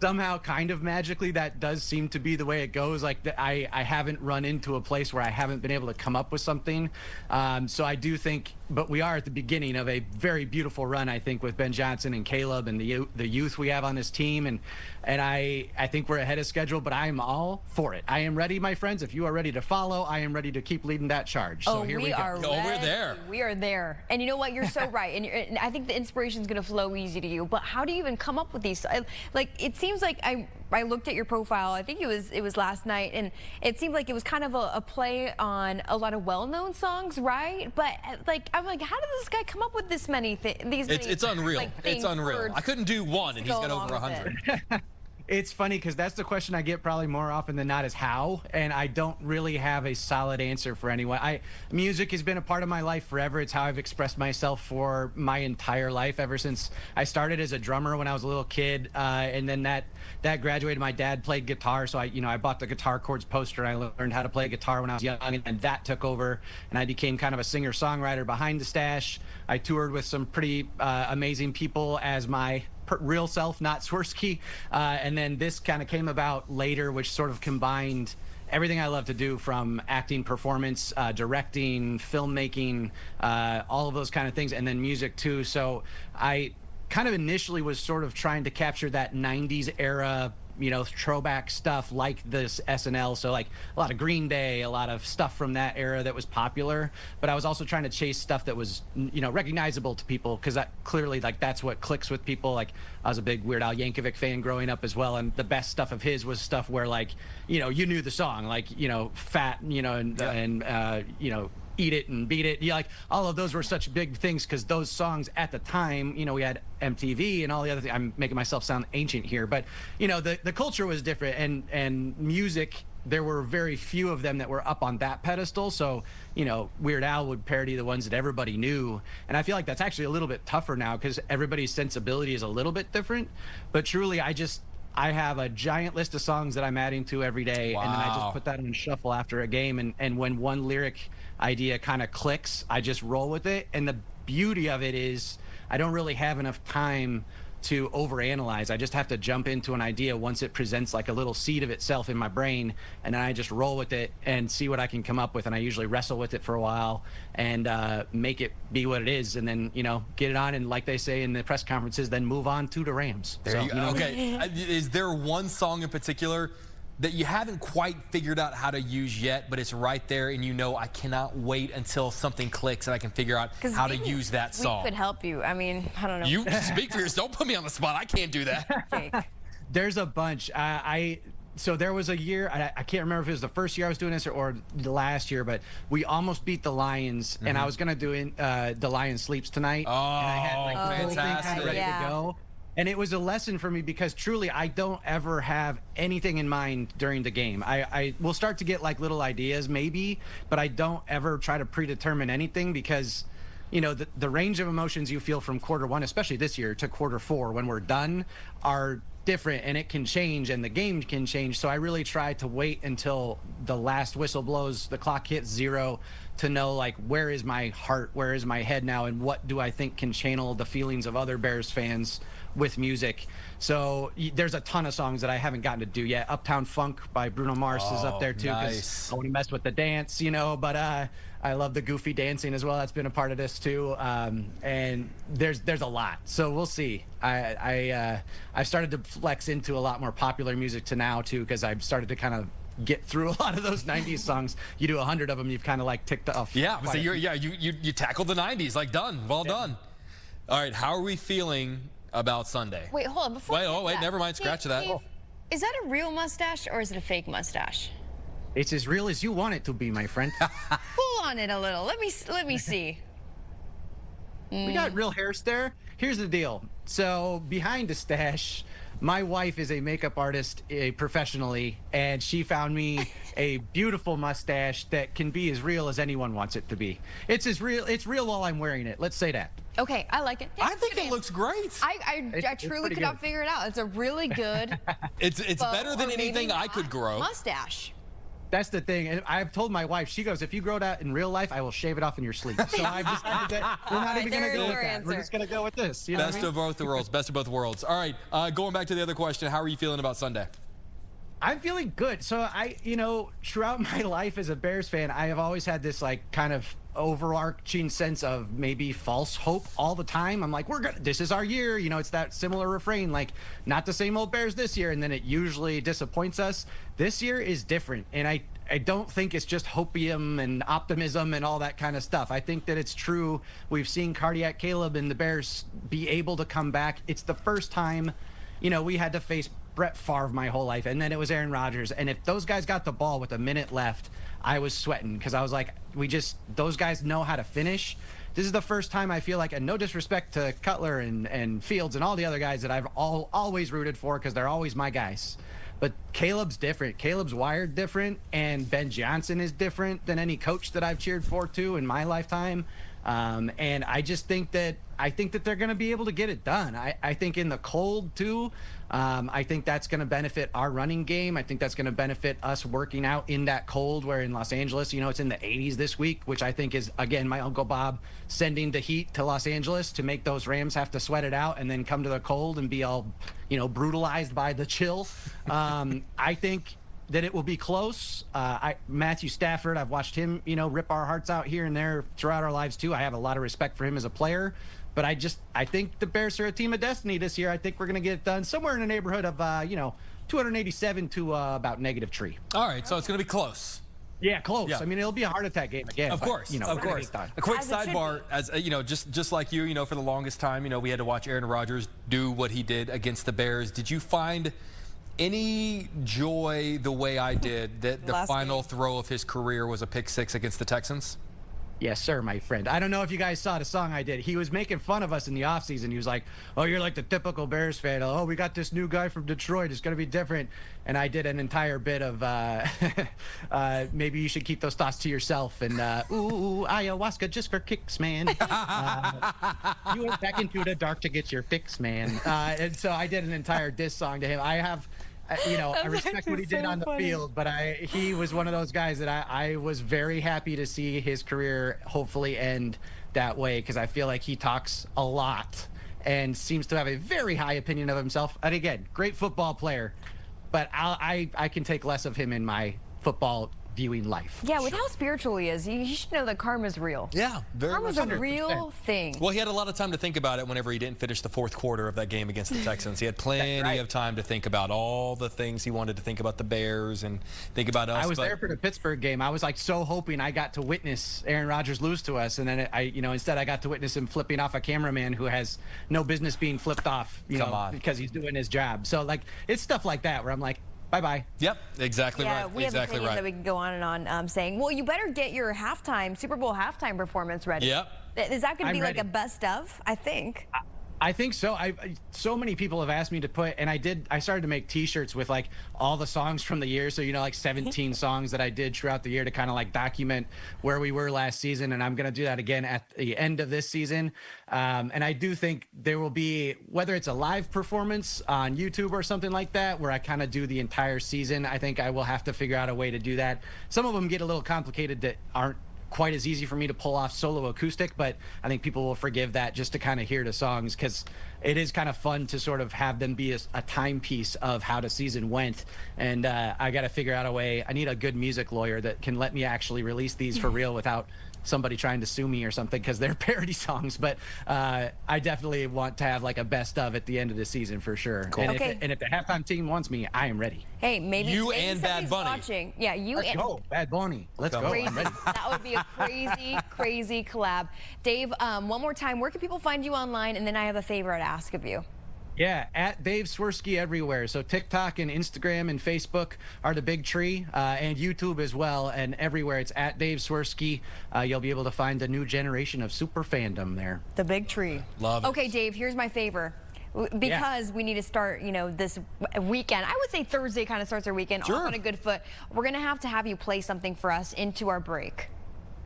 somehow kind of magically that does seem to be the way it goes. Like I haven't run into a place where I haven't been able to come up with something. So I do think, but we are at the beginning of a very beautiful run, I think, with Ben Johnson and Caleb and the youth we have on this team. And I think we're ahead of schedule, but I'm all for it. I am ready, my friends. If you are ready to follow, I am ready to keep leading that charge. So here we go. We're there. We are there. And you know what? You're so right. And I think the inspiration is going to flow easy to you. But how do you even come up with these? Like, it seems like I looked at your profile. I think it was last night, and it seemed like it was kind of a play on a lot of well-known songs, right? But like, I'm like, how did this guy come up with this many things? It's unreal. Like, it's unreal. I couldn't do one, and he's got over 100. It's funny because that's the question I get probably more often than not is how, and I don't really have a solid answer for anyone. Music has been a part of my life forever. It's how I've expressed myself for my entire life, ever since I started as a drummer when I was a little kid, and then that graduated. My dad played guitar, so I bought the Guitar Chords poster, and I learned how to play guitar when I was young, and that took over, and I became kind of a singer-songwriter behind the stash. I toured with some pretty amazing people as my real self, not Swirsky, and then this kind of came about later, which sort of combined everything I love to do, from acting, performance, directing, filmmaking, all of those kind of things, and then music too. So I kind of initially was sort of trying to capture that 90s era, throwback stuff like this SNL. So like a lot of Green Day, a lot of stuff from that era that was popular. But I was also trying to chase stuff that was, recognizable to people, because that clearly, like, that's what clicks with people. Like, I was a big Weird Al Yankovic fan growing up as well, and the best stuff of his was stuff where, like, you knew the song, like, Fat, and Eat It and Beat It. Like, all of those were such big things because those songs at the time, we had MTV and all the other things. I'm making myself sound ancient here, but the culture was different, and music, there were very few of them that were up on that pedestal. So Weird Al would parody the ones that everybody knew, and I feel like that's actually a little bit tougher now because everybody's sensibility is a little bit different. But truly, I have a giant list of songs that I'm adding to every day. Wow. And then I just put that on shuffle after a game. And when one lyric idea kind of clicks, I just roll with it. And the beauty of it is I don't really have enough time to overanalyze. I just have to jump into an idea once it presents like a little seed of itself in my brain, and then I just roll with it and see what I can come up with. And I usually wrestle with it for a while and make it be what it is, and then get it on, and like they say in the press conferences, then move on to the Rams. There you go. Okay, is there one song in particular that you haven't quite figured out how to use yet, but it's right there, and I cannot wait until something clicks and I can figure out how to use that song? We could help you. I mean, I don't know. You speak for yourself. Don't put me on the spot. I can't do that. Jake. There's a bunch. So there was a year, I can't remember if it was the first year I was doing this or the last year, but we almost beat the Lions, and I was going to do The Lion Sleeps Tonight. Oh, and I had the whole thing fantastic. ready to go. And it was a lesson for me because truly I don't ever have anything in mind during the game. I will start to get like little ideas maybe, but I don't ever try to predetermine anything because, the range of emotions you feel from quarter one, especially this year, to quarter four when we're done are different, and it can change and the game can change. So I really try to wait until the last whistle blows, the clock hits 0, to know like where is my heart, where is my head now, and what do I think can channel the feelings of other Bears fans with music. So there's a ton of songs that I haven't gotten to do yet. Uptown Funk by Bruno Mars is up there too, because I want to mess with the dance, but I love the goofy dancing as well. That's been a part of this too. And there's a lot. So we'll see. I've started to flex into a lot more popular music to now too, because I've started to kind of get through a lot of those 90s songs. You do 100 of them, you've kind of like ticked off. Yeah, so you tackled the 90s, like done, well done. All right, how are we feeling about Sunday? Wait, hold on. Wait, never mind, scratch that. Is that a real mustache or is it a fake mustache? It's as real as you want it to be, my friend. Pull on it a little. Let me see. We got real hair there. Here's the deal. So behind the stash, my wife is a makeup artist professionally, and she found me a beautiful mustache that can be as real as anyone wants it to be. It's real while I'm wearing it. Let's say that. Okay, I like it. Yeah, I think it looks great. I truly could not figure it out. It's a really good. It's better than anything I could grow. Mustache. That's the thing. And I've told my wife, she goes, if you grow that in real life, I will shave it off in your sleep. So I've decided that we're not even going to go with that. We're just going to go with this. You know Best of both worlds. Best of both worlds. All right. Going back to the other question, how are you feeling about Sunday? I'm feeling good. So throughout my life as a Bears fan, I have always had this like kind of overarching sense of maybe false hope all the time. I'm like, this is our year. It's that similar refrain, like not the same old Bears this year. And then it usually disappoints us. This year is different. And I don't think it's just hopium and optimism and all that kind of stuff. I think that it's true. We've seen Cardiac Caleb and the Bears be able to come back. It's the first time, we had to face Brett Favre my whole life, and then it was Aaron Rodgers. And if those guys got the ball with a minute left, I was sweating because I was like, those guys know how to finish. This is the first time I feel like, and no disrespect to Cutler and Fields and all the other guys that I've always rooted for because they're always my guys. But Caleb's different. Caleb's wired different, and Ben Johnson is different than any coach that I've cheered for too in my lifetime. And I just think that they're going to be able to get it done. I think in the cold too. I think that's going to benefit our running game. I think that's going to benefit us working out in that cold, where in Los Angeles, it's in the 80s this week, which I think is, again, my Uncle Bob sending the heat to Los Angeles to make those Rams have to sweat it out and then come to the cold and be all, brutalized by the chill. I think that it will be close. Matthew Stafford, I've watched him, rip our hearts out here and there throughout our lives too. I have a lot of respect for him as a player. But I think the Bears are a team of destiny this year. I think we're going to get it done somewhere in the neighborhood of, 287 to about -3. All right, so it's going to be close. Yeah, close. Yeah. I mean, it'll be a heart attack game again. Of course, of course. A quick sidebar, as just like you, for the longest time, we had to watch Aaron Rodgers do what he did against the Bears. Did you find any joy the way I did that the final throw of his career was a pick six against the Texans? Yes, sir, my friend. I don't know if you guys saw the song I did. He was making fun of us in the offseason. He was like, oh, you're like the typical Bears fan. Oh, we got this new guy from Detroit. It's going to be different. And I did an entire bit of maybe you should keep those thoughts to yourself. And, ooh, ayahuasca just for kicks, man. You went back into the dark to get your fix, man. And so I did an entire diss song to him. I respect what he did on the field, but he was one of those guys that I was very happy to see his career hopefully end that way, because I feel like he talks a lot and seems to have a very high opinion of himself. And again, great football player, but I can take less of him in my football viewing life. Yeah, with how spiritual he is, you should know that karma's real. Yeah, karma's a real thing. Well, he had a lot of time to think about it whenever he didn't finish the fourth quarter of that game against the Texans. He had plenty of time to think about all the things he wanted to think about the Bears and think about us. I was there for the Pittsburgh game. I was like so hoping I got to witness Aaron Rodgers lose to us, and then instead I got to witness him flipping off a cameraman who has no business being flipped off, because he's doing his job. So like it's stuff like that where I'm like, bye-bye. Yep, exactly right. Yeah, we have opinions that we can go on and on saying, well, you better get your Super Bowl halftime performance ready. Yep. Is that going to be ready. like a best of, I think? I think so. So many people have asked me to put, and I started to make T-shirts with like all the songs from the year. So like 17 songs that I did throughout the year to kind of like document where we were last season, and I'm gonna do that again at the end of this season. And I do think there will be, whether it's a live performance on YouTube or something like that, where I kind of do the entire season. I think I will have to figure out a way to do that. Some of them get a little complicated that aren't quite as easy for me to pull off solo acoustic, but I think people will forgive that just to kind of hear the songs, because it is kind of fun to sort of have them be a timepiece of how the season went. And I got to figure out a way. I need a good music lawyer that can let me actually release these for real without somebody trying to sue me or something, because they're parody songs. But I definitely want to have like a best of at the end of the season for sure. Cool. And if the halftime team wants me, I am ready. Hey, maybe and Bad Bunny. Watching. Yeah, Let's go, Bad Bunny. Let's go. I'm ready. That would be a crazy collab. Dave, one more time, where can people find you online? And then I have a favor to ask of you. Yeah, at Dave Swirsky everywhere. So TikTok and Instagram and Facebook are the big tree, and YouTube as well. And everywhere it's at Dave Swirsky. You'll be able to find the new generation of super fandom there. The big tree. Love it. Okay, Dave, here's my favor. Because we need to start, you know, this weekend. I would say Thursday kind of starts our weekend off on a good foot. We're going to have you play something for us into our break.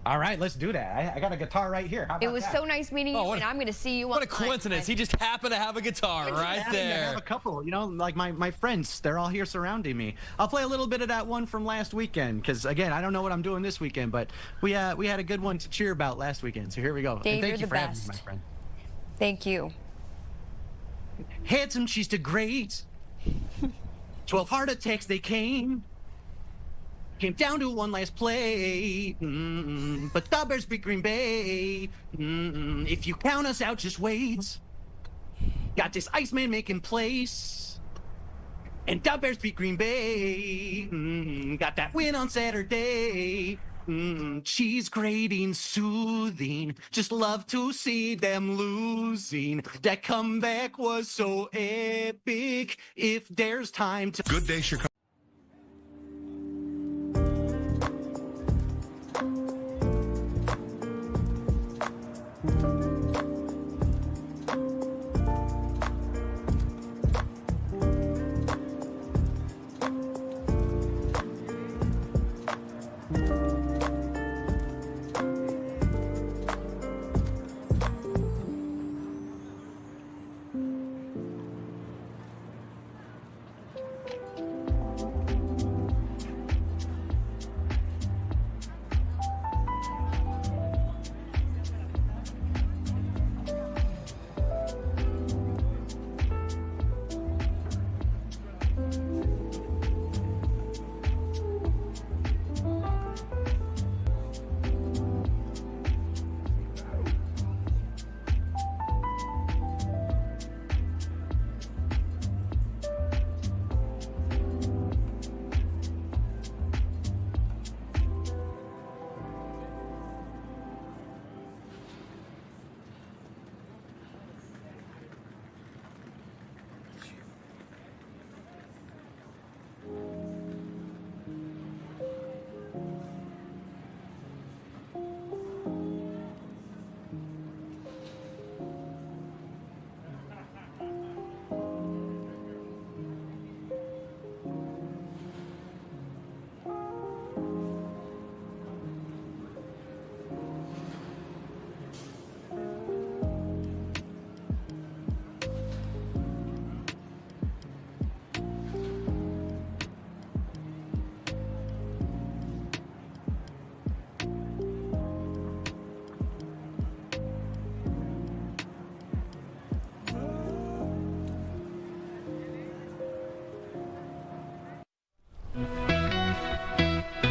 All right, let's do that. I got a guitar right here. How about It was that? so nice meeting you, and I'm going to see you What a online. coincidence. He just happened to have a guitar right I there. have a couple, you know, like my friends, they're all here surrounding me. I'll play a little bit of that one from last weekend because, again, I don't know what I'm doing this weekend, but we had a good one to cheer about last weekend. So here we go. Dave, and thank you're you the for having me, best. my friend. Thank you. Handsome, she's the great. 12 heart attacks, they came. Came down to one last play. But the Bears beat Green Bay. If you count us out, just wait. Got this Iceman making place. And the Bears beat Green Bay. Got that win on Saturday. Cheese grating, soothing. Just love to see them losing. That comeback was so epic. If there's time to. Good day, Chicago.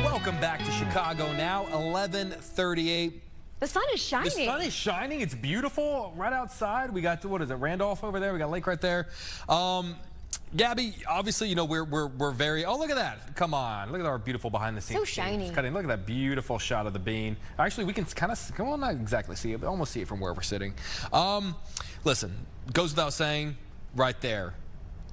Welcome back to Chicago Now, 11:38. The sun is shining. The sun is shining. It's beautiful right outside. We got, what is it, Randolph over there? We got a lake right there. Gabby, obviously, you know, we're very, oh, look at that. Come on. Look at our beautiful behind the scenes. So shiny. Look at that beautiful shot of the bean. Actually, we can kind of, well, not exactly see it, but almost see it from where we're sitting. Listen, goes without saying, right there,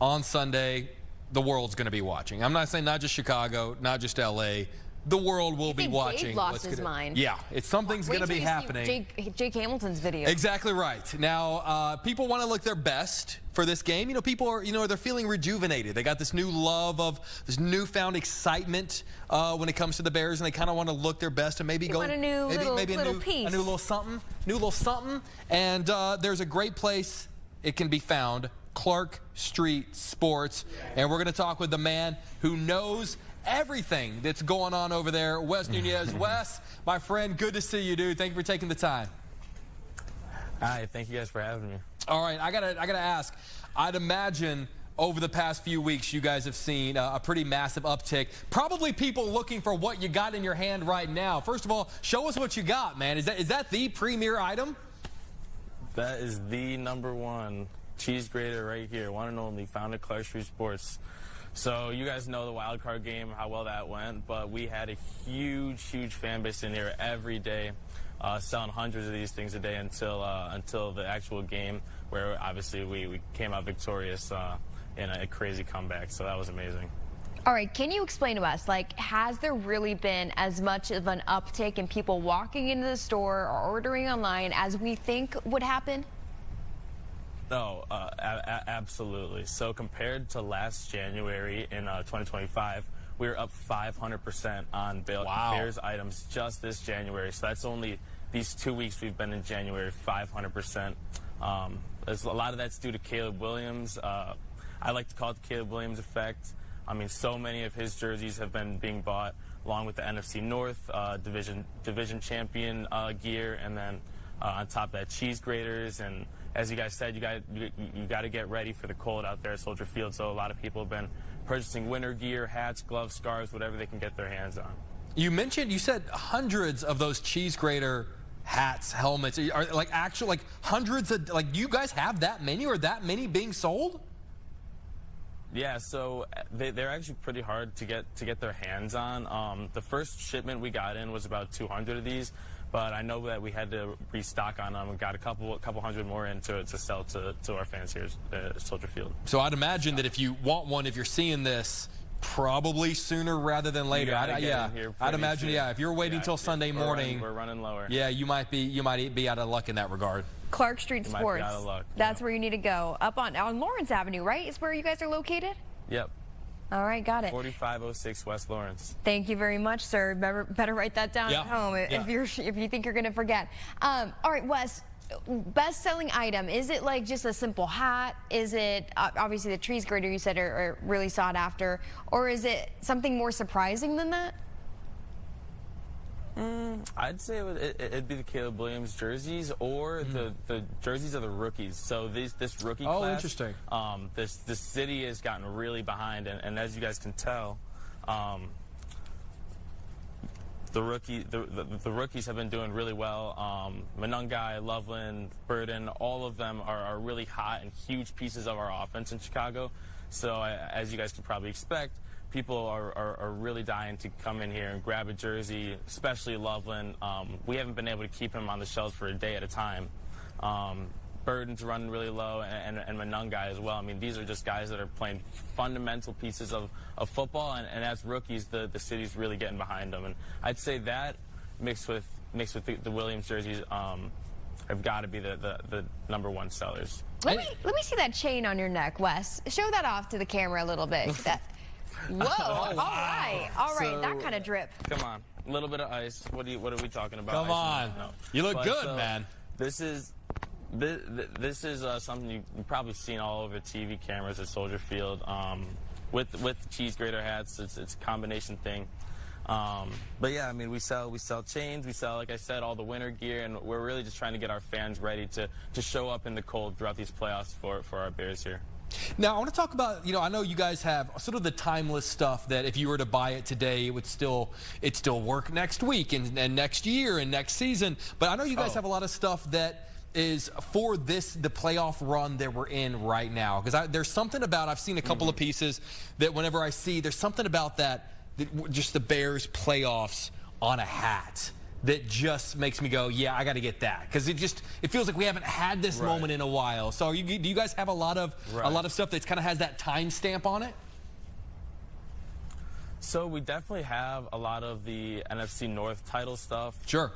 on Sunday, the world's going to be watching. I'm not saying not just Chicago, not just LA. The world will be watching. Dave lost his mind. Yeah, something's going to be happening. Jake Hamilton's video. Exactly right. Now, people want to look their best for this game. You know, people are, they're feeling rejuvenated. They got this new love of this newfound excitement when it comes to the Bears, and they kind of want to look their best and maybe go want a new little piece. A new little something. And there's a great place it can be found, Clark Street Sports, and we're going to talk with the man who knows everything that's going on over there, Wes Nunez. Wes, my friend, good to see you, dude. Thank you for taking the time. Hi, thank you guys for having me. All right, I gotta ask. I'd imagine over the past few weeks, you guys have seen a pretty massive uptick. Probably people looking for what you got in your hand right now. First of all, show us what you got, man. Is that the premier item? That is the #1 cheese grater right here, one and only, found at Clark Street Sports. So you guys know the wild card game, how well that went, but we had a huge fan base in here every day. selling hundreds of these things a day until the actual game, where obviously we came out victorious in a crazy comeback. So that was amazing. All right, can you explain to us, like, has there really been as much of an uptick in people walking into the store or ordering online as we think would happen? No, absolutely. So compared to last January in 2025, we were up 500% on Bears items just this January. So that's only these 2 weeks we've been in January, 500%. A lot of that's due to Caleb Williams. I like to call it the Caleb Williams effect. I mean, so many of his jerseys have been being bought, along with the NFC North division champion gear, and then on top of that, cheese graters. And as you guys said, you got to get ready for the cold out there at Soldier Field. So a lot of people have been purchasing winter gear, hats, gloves, scarves, whatever they can get their hands on. You said hundreds of those cheese grater hats, helmets, are like actual, like hundreds of, like, do you guys have that many or that many being sold? Yeah, so they're actually pretty hard to get their hands on. The first shipment we got in was about 200 of these, but I know that we had to restock on them and got a couple hundred more in to sell to our fans here at Soldier Field. So I'd imagine that if you want one, if you're seeing this, probably sooner rather than later. I'd imagine, if you're waiting till Sunday morning, we're running lower. Yeah, you might be out of luck in that regard. Clark Street Sports. Out of luck, That's where you need to go. Up on Lawrence Avenue, right? Is where you guys are located? Yep. All right, got it. 4506 West Lawrence. Thank you very much, sir. Better write that down at home if you think you're going to forget. All right, Wes. Best-selling item, is it like just a simple hat? Is it obviously the trees grater you said are really sought after, or is it something more surprising than that? I'd say it'd be the Caleb Williams jerseys or the jerseys of the rookies. So this rookie class. Oh, interesting. This city has gotten really behind, and as you guys can tell, the rookies have been doing really well. Manungai, Loveland, Burden, all of them are really hot and huge pieces of our offense in Chicago. So as you guys could probably expect, people are really dying to come in here and grab a jersey, especially Loveland. We haven't been able to keep him on the shelves for a day at a time. Burden's running really low, and Manungai as well. I mean, these are just guys that are playing fundamental pieces of football, and as rookies, the city's really getting behind them. And I'd say that mixed with the Williams jerseys have got to be the number one sellers. Let me see that chain on your neck, Wes. Show that off to the camera a little bit. Whoa! Oh, wow. All right, So, that kind of drip. Come on, a little bit of ice. What are we talking about? Come on, no. You look good, man. This is something you've probably seen all over TV cameras at Soldier Field. With the cheese grater hats, it's a combination thing. But yeah, I mean, we sell chains, we sell, like I said, all the winter gear, and we're really just trying to get our fans ready to show up in the cold throughout these playoffs for our Bears here. Now, I want to talk about, I know you guys have sort of the timeless stuff that if you were to buy it today, it'd still work next week and next year and next season. But I know you guys have a lot of stuff that is for the playoff run that we're in right now. Because there's something about, I've seen a couple of pieces that whenever I see, there's something about that just the Bears playoffs on a hat that just makes me go, yeah, I got to get that, because it feels like we haven't had this moment in a while. So do you guys have a lot of stuff that kind of has that time stamp on it? So we definitely have a lot of the NFC North title stuff. Sure.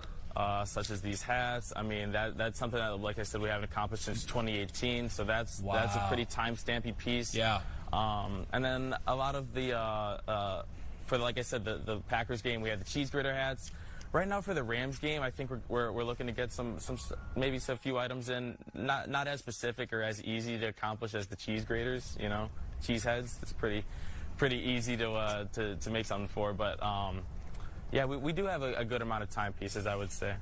Such as these hats. I mean, that's something that, like I said, we haven't accomplished since 2018. So that's a pretty time-stampy piece. Yeah. And then a lot of the for, like I said, the Packers game, we had the cheese grater hats. Right now for the Rams game, I think we're looking to get some maybe some few items in, not as specific or as easy to accomplish as the cheese graters, cheese heads. It's pretty easy to make something for, but yeah, we do have a good amount of timepieces, I would say.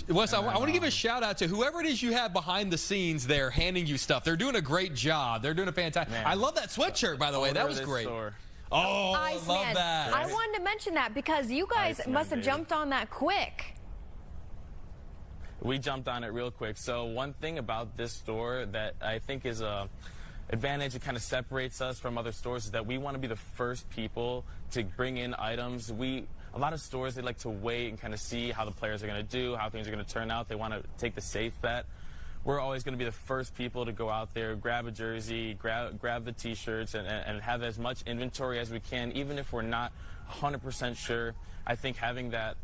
Wes, I want to give a shout out to whoever it is you have behind the scenes there handing you stuff. They're doing a great job. They're doing a fantastic. I love that sweatshirt, by the way. That was great. Oh, I love that. I wanted to mention that because you guys must have jumped on that quick. We jumped on it real quick. So one thing about this store that I think is a advantage that kind of separates us from other stores is that we want to be the first people to bring in items. a lot of stores, they like to wait and kind of see how the players are going to do, how things are going to turn out. They want to take the safe bet. We're always going to be the first people to go out there, grab a jersey, grab the T-shirts, and have as much inventory as we can, even if we're not 100% sure. I think having that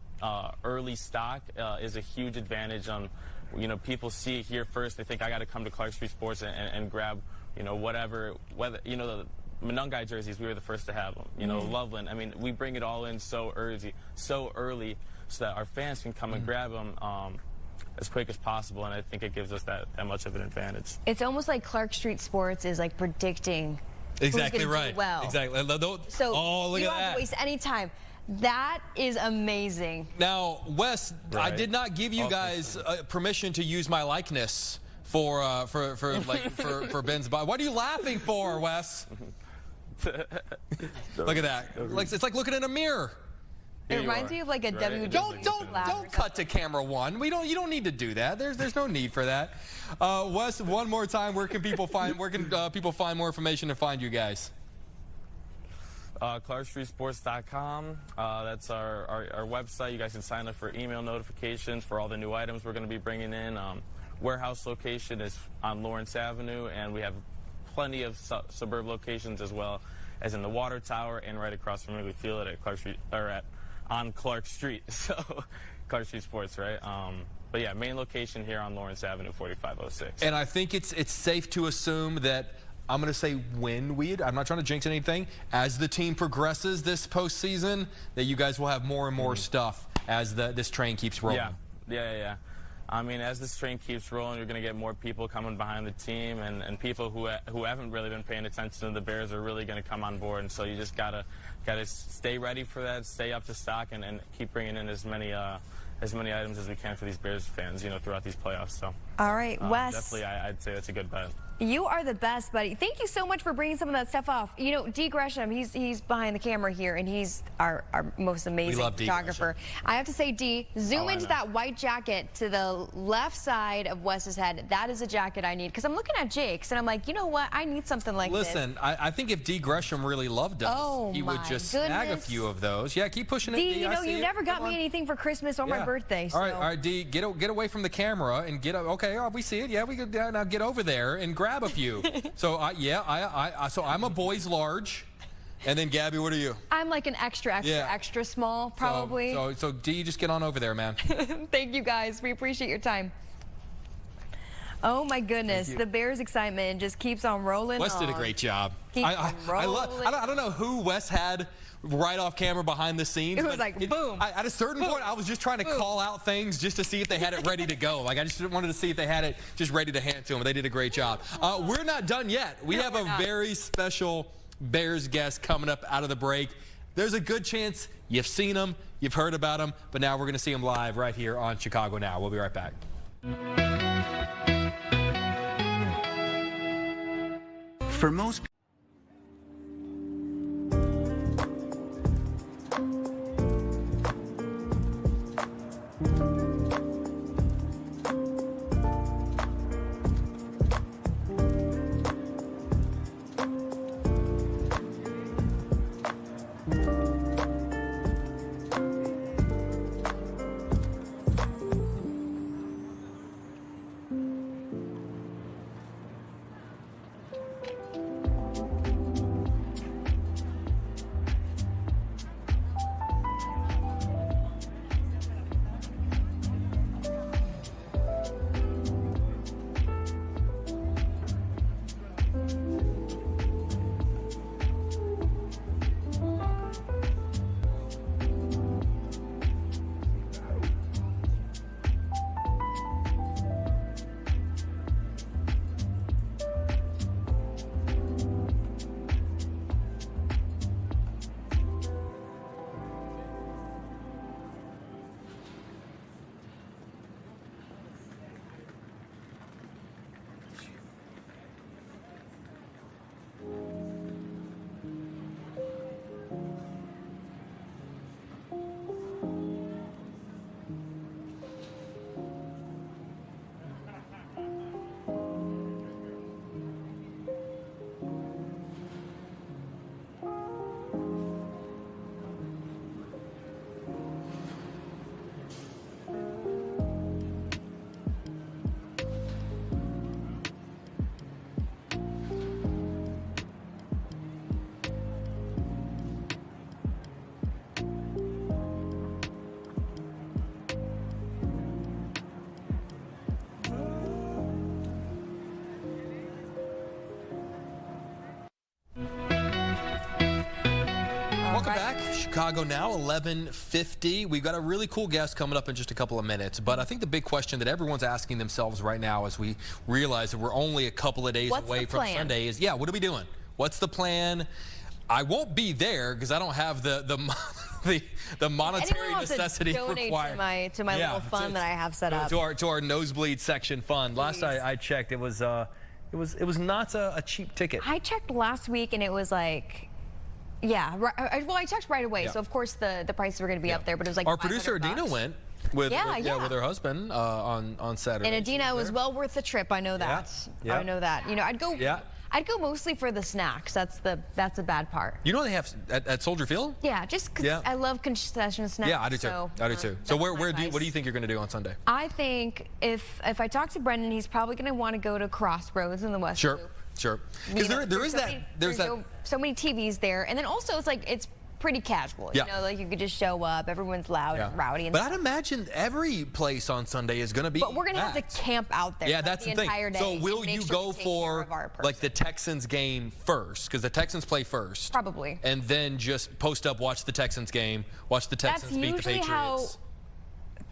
early stock is a huge advantage. People see it here first. They think I got to come to Clark Street Sports and grab, whether the Monungai jerseys, we were the first to have them. Loveland. I mean, we bring it all in so early, so that our fans can come and grab them as quick as possible, and I think it gives us that much of an advantage. It's almost like Clark Street Sports is like predicting Exactly who's gonna right. do well. Exactly. So look you at don't have that. to waste any time. That is amazing. Now, Wes, I did not give you guys permission to use my likeness for Ben's body. What are you laughing for, Wes? Look at that. It's like looking in a mirror. It reminds me of like a WWE. Don't cut to camera one. You don't need to do that. There's no need for that. Wes, one more time, where can people find more information to find you guys? ClarkStreetSports.com. That's our website. You guys can sign up for email notifications for all the new items we're going to be bringing in. Warehouse location is on Lawrence Avenue, and we have plenty of suburb locations as well as in the Water Tower and right across from Wrigley Field at Clark Street, on Clark Street. So Clark Street Sports, right? But yeah, main location here on Lawrence Avenue, 4506. And I think it's safe to assume that I'm going to say I'm not trying to jinx anything, as the team progresses this postseason, that you guys will have more and more stuff as this train keeps rolling. Yeah. I mean, as this train keeps rolling, you're going to get more people coming behind the team, and people who haven't really been paying attention to the Bears are really going to come on board. And so you just gotta stay ready for that, stay up to stock, and keep bringing in as many items as we can for these Bears fans, throughout these playoffs. So. All right, Wes. Definitely, I'd say that's a good bet. You are the best, buddy. Thank you so much for bringing some of that stuff off. D. Gresham, he's behind the camera here, and he's our most amazing photographer. I have to say, D, zoom into that white jacket to the left side of Wes's head. That is a jacket I need, because I'm looking at Jake's, and I'm like, you know what? I need something like this. Listen, I think if D. Gresham really loved us, he would just snag a few of those. Yeah, keep pushing it, D. You never got me anything for Christmas or my birthday. So. All right, D, get away from the camera and get up. Okay, we see it. Yeah, we could now get over there and grab a few. So so I'm a boy's large, and then Gabby, what are you? I'm like an extra small, probably. So D, just get on over there, man. Thank you guys. We appreciate your time. Oh my goodness, the Bears' excitement just keeps on rolling. Wes did a great job. I don't know who Wes had right off camera behind the scenes. It was like boom. At a certain point, I was just trying to call out things just to see if they had it ready to go. Like I just wanted to see if they had it just ready to hand to them. They did a great job. We're not done yet. We have a very special Bears guest coming up out of the break. There's a good chance you've seen them, you've heard about them, but now we're going to see them live right here on Chicago Now. We'll be right back. For most Chicago Now, 11:50. We've got a really cool guest coming up in just a couple of minutes. But I think the big question that everyone's asking themselves right now as we realize that we're only a couple of days away from Sunday is, yeah, what are we doing? What's the plan? I won't be there because I don't have the monetary necessity required to my little fund that I have set up. To our nosebleed section fund. Last I checked, it was not a cheap ticket. I checked last week and it was like, yeah. Well, I checked right away, so of course the prices were going to be up there, but it was like our producer Adina went with with her husband on Saturday. And Adina was well worth the trip. I know that. Yeah. I know that. You know, I'd go mostly for the snacks. That's the bad part. You know they have at Soldier Field? Yeah, just because I love concession snacks. Yeah, I do too. I do too. So what do you think you're going to do on Sunday? I think if I talk to Brendan, he's probably going to want to go to Crossroads in the West Loop. Sure. Because there's so many TVs there, and then also it's pretty casual. Yeah. You know, like you could just show up. Everyone's loud and rowdy. And but I'd imagine every place on Sunday is going to be. But we're going to have to camp out there. Yeah, that's the thing. Entire day. So will you go for like the Texans game first? Because the Texans play first. Probably. And then just post up, watch the Texans game, watch the Texans beat the Patriots. That's usually how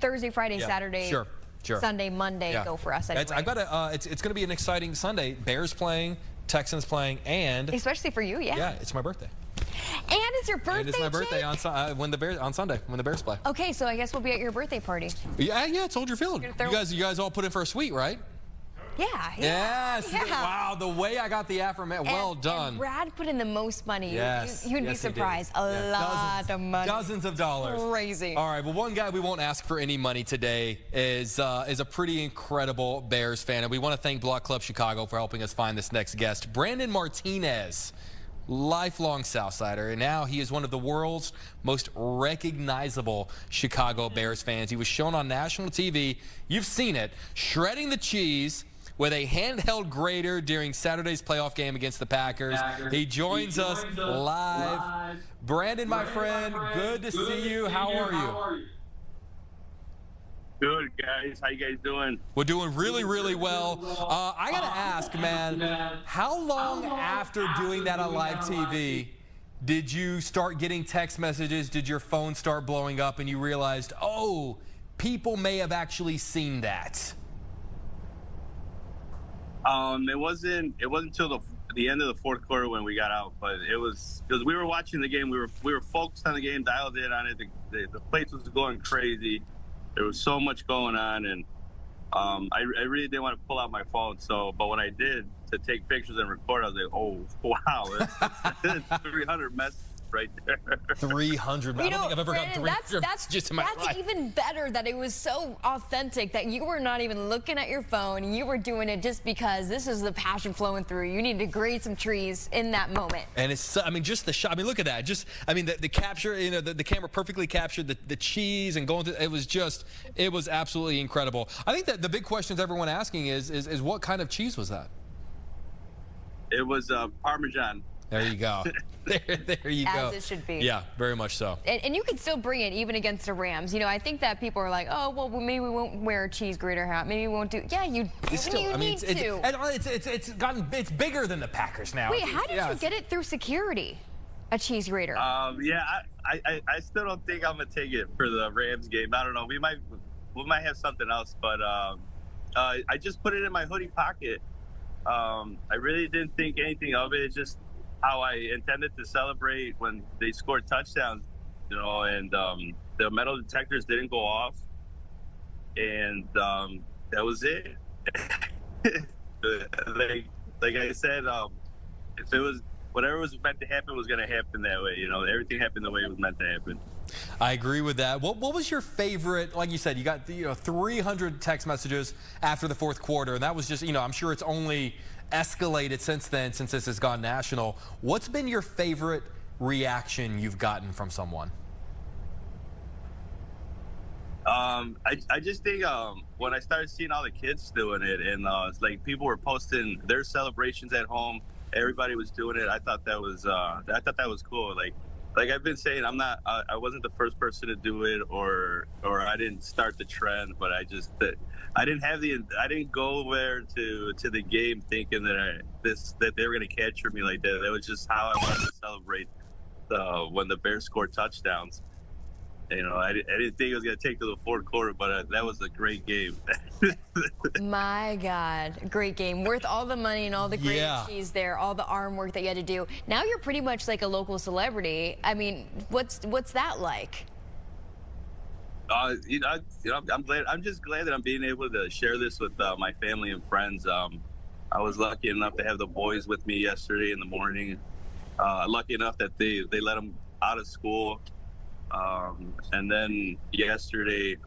Thursday, Friday, Saturday. Sure. Sunday, Monday go for us anyway. It's going to be an exciting Sunday. Bears playing, Texans playing, and especially for you, Yeah, it's my birthday. And it's your birthday. And it's my birthday on Sunday when the Bears play. Okay, so I guess we'll be at your birthday party. Yeah, it's Soldier Field. You guys all put in for a suite, right? Yeah. Yes. Wow, the way I got the affirmation. Well done. And Brad put in the most money. Yes. You'd be surprised. A lot of money. Dozens of dollars. Crazy. All right. Well, one guy we won't ask for any money today is a pretty incredible Bears fan, and we want to thank Block Club Chicago for helping us find this next guest, Brandon Martinez. Lifelong Southsider, and now he is one of the world's most recognizable Chicago Bears fans. He was shown on national TV, you've seen it, shredding the cheese with a handheld grater during Saturday's playoff game against the Packers. He joins us live. Brandon, my friend, good to see you. How are you? Good, guys. How you guys doing? We're doing really, really well. I got to ask, man, how long after doing that on live TV did you start getting text messages? Did your phone start blowing up and you realized, oh, people may have actually seen that? It wasn't until the end of the fourth quarter when we got out, but it was because we were watching the game. We were focused on the game, dialed in on it. The place was going crazy. There was so much going on, and I really didn't want to pull out my phone. But when I did to take pictures and record, I was like, oh, wow, that's 300 messages right there. 300. I don't think I've ever gotten 300 just in my life. That's even better that it was so authentic that you were not even looking at your phone. You were doing it just because this is the passion flowing through. You need to grade some trees in that moment. And it's, I mean, just the shot. I mean, look at that. Just, I mean, the capture, you know, the camera perfectly captured the cheese and going through. It was absolutely incredible. I think that the big questions everyone asking is what kind of cheese was that? It was Parmesan. There you go. There you go. As it should be. Yeah, very much so. And you can still bring it even against the Rams. You know, I think that people are like, oh, well, maybe we won't wear a cheese grater hat. Maybe we won't do. Yeah, you need to. It's bigger than the Packers now. Wait, how did you get it through security? A cheese grater. Yeah, I still don't think I'm gonna take it for the Rams game. I don't know. We might have something else, but I just put it in my hoodie pocket. I really didn't think anything of it. It's just how I intended to celebrate when they scored touchdowns, you know, and the metal detectors didn't go off, and that was it. like I said, if it was whatever was meant to happen was going to happen that way. You know, everything happened the way it was meant to happen. I agree with that. What was your favorite? Like you said, you got 300 text messages after the fourth quarter, and that was just, I'm sure it's only escalated since then, since this has gone national. What's been your favorite reaction you've gotten from someone? I just think when I started seeing all the kids doing it, and it's like people were posting their celebrations at home, everybody was doing it. I thought that was cool. Like I've been saying, I wasn't the first person to do it, or I didn't start the trend, but I didn't go there to the game thinking that they were gonna capture me like that. That was just how I wanted to celebrate when the Bears scored touchdowns. You know, I didn't think it was going to take to the fourth quarter, but that was a great game. My God, great game. Worth all the money and all the great cheese there, all the arm work that you had to do. Now you're pretty much like a local celebrity. I mean, what's that like? You know, I'm glad. I'm just glad that I'm being able to share this with my family and friends. I was lucky enough to have the boys with me yesterday in the morning. Lucky enough that they let them out of school. And then yesterday,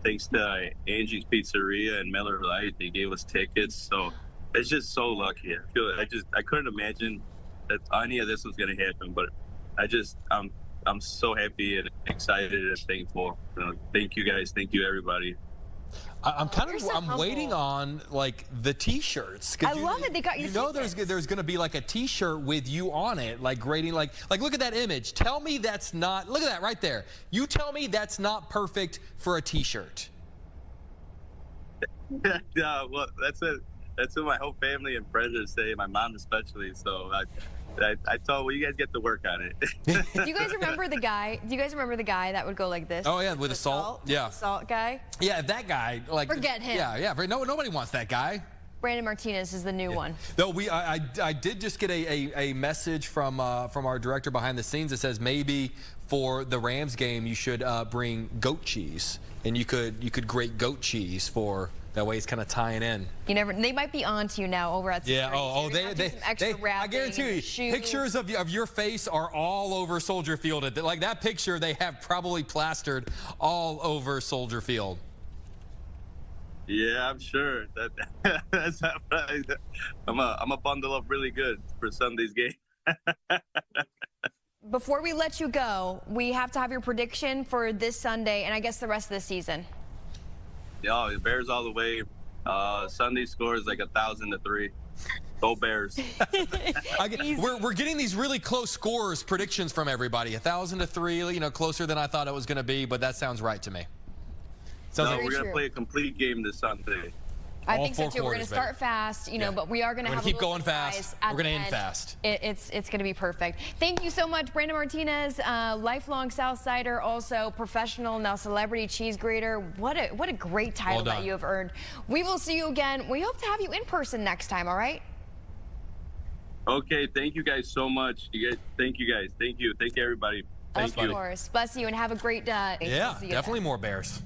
thanks to Angie's Pizzeria and Miller Lite, they gave us tickets. So it's just so lucky. I couldn't imagine that any of this was going to happen, but I'm so happy and excited and thankful. Thank you guys. Thank you, everybody. I'm waiting on like the T-shirts. I love it. They got you. You know, there's going to be like a T-shirt with you on it, like grading, like look at that image. Tell me that's not. Look at that right there. You tell me that's not perfect for a T-shirt. Yeah, well, that's what my whole family and friends are saying. My mom especially. So I told, well, you guys get to work on it. Do you guys remember the guy? Do you guys remember the guy that would go like this? Oh yeah, with the salt. Yeah. The salt guy. Yeah, if that guy, like, forget him. Yeah. Nobody wants that guy. Brandon Martinez is the new one. Though I did just get a message from our director behind the scenes that says maybe for the Rams game you should bring goat cheese, and you could grate goat cheese for. That way it's kind of tying in. You never. They might be on to you now over at. Yeah. They I guarantee you, pictures of your face are all over Soldier Field. Like that picture, they have probably plastered all over Soldier Field. Yeah, I'm sure. That's I'm a bundle up really good for Sunday's game. Before we let you go, we have to have your prediction for this Sunday and I guess the rest of the season. Yeah, the Bears all the way. Sunday scores like 1,000-3. Go Bears. We're getting these really close scores predictions from everybody. 1,000-3. You know, closer than I thought it was going to be, but that sounds right to me. We're going to play a complete game this Sunday. I think so too. We're going to start fast, you know, but we are going to have keep going fast. We're going to end fast. It's going to be perfect. Thank you so much, Brandon Martinez, lifelong Southsider, also professional, now celebrity cheese grater. What a great title that you have earned. We will see you again. We hope to have you in person next time. All right. Okay. Thank you guys so much. Thank you guys. Thank you. Thank you, everybody. Thank you. Of course. Bless you and have a great day. Yeah, definitely more Bears.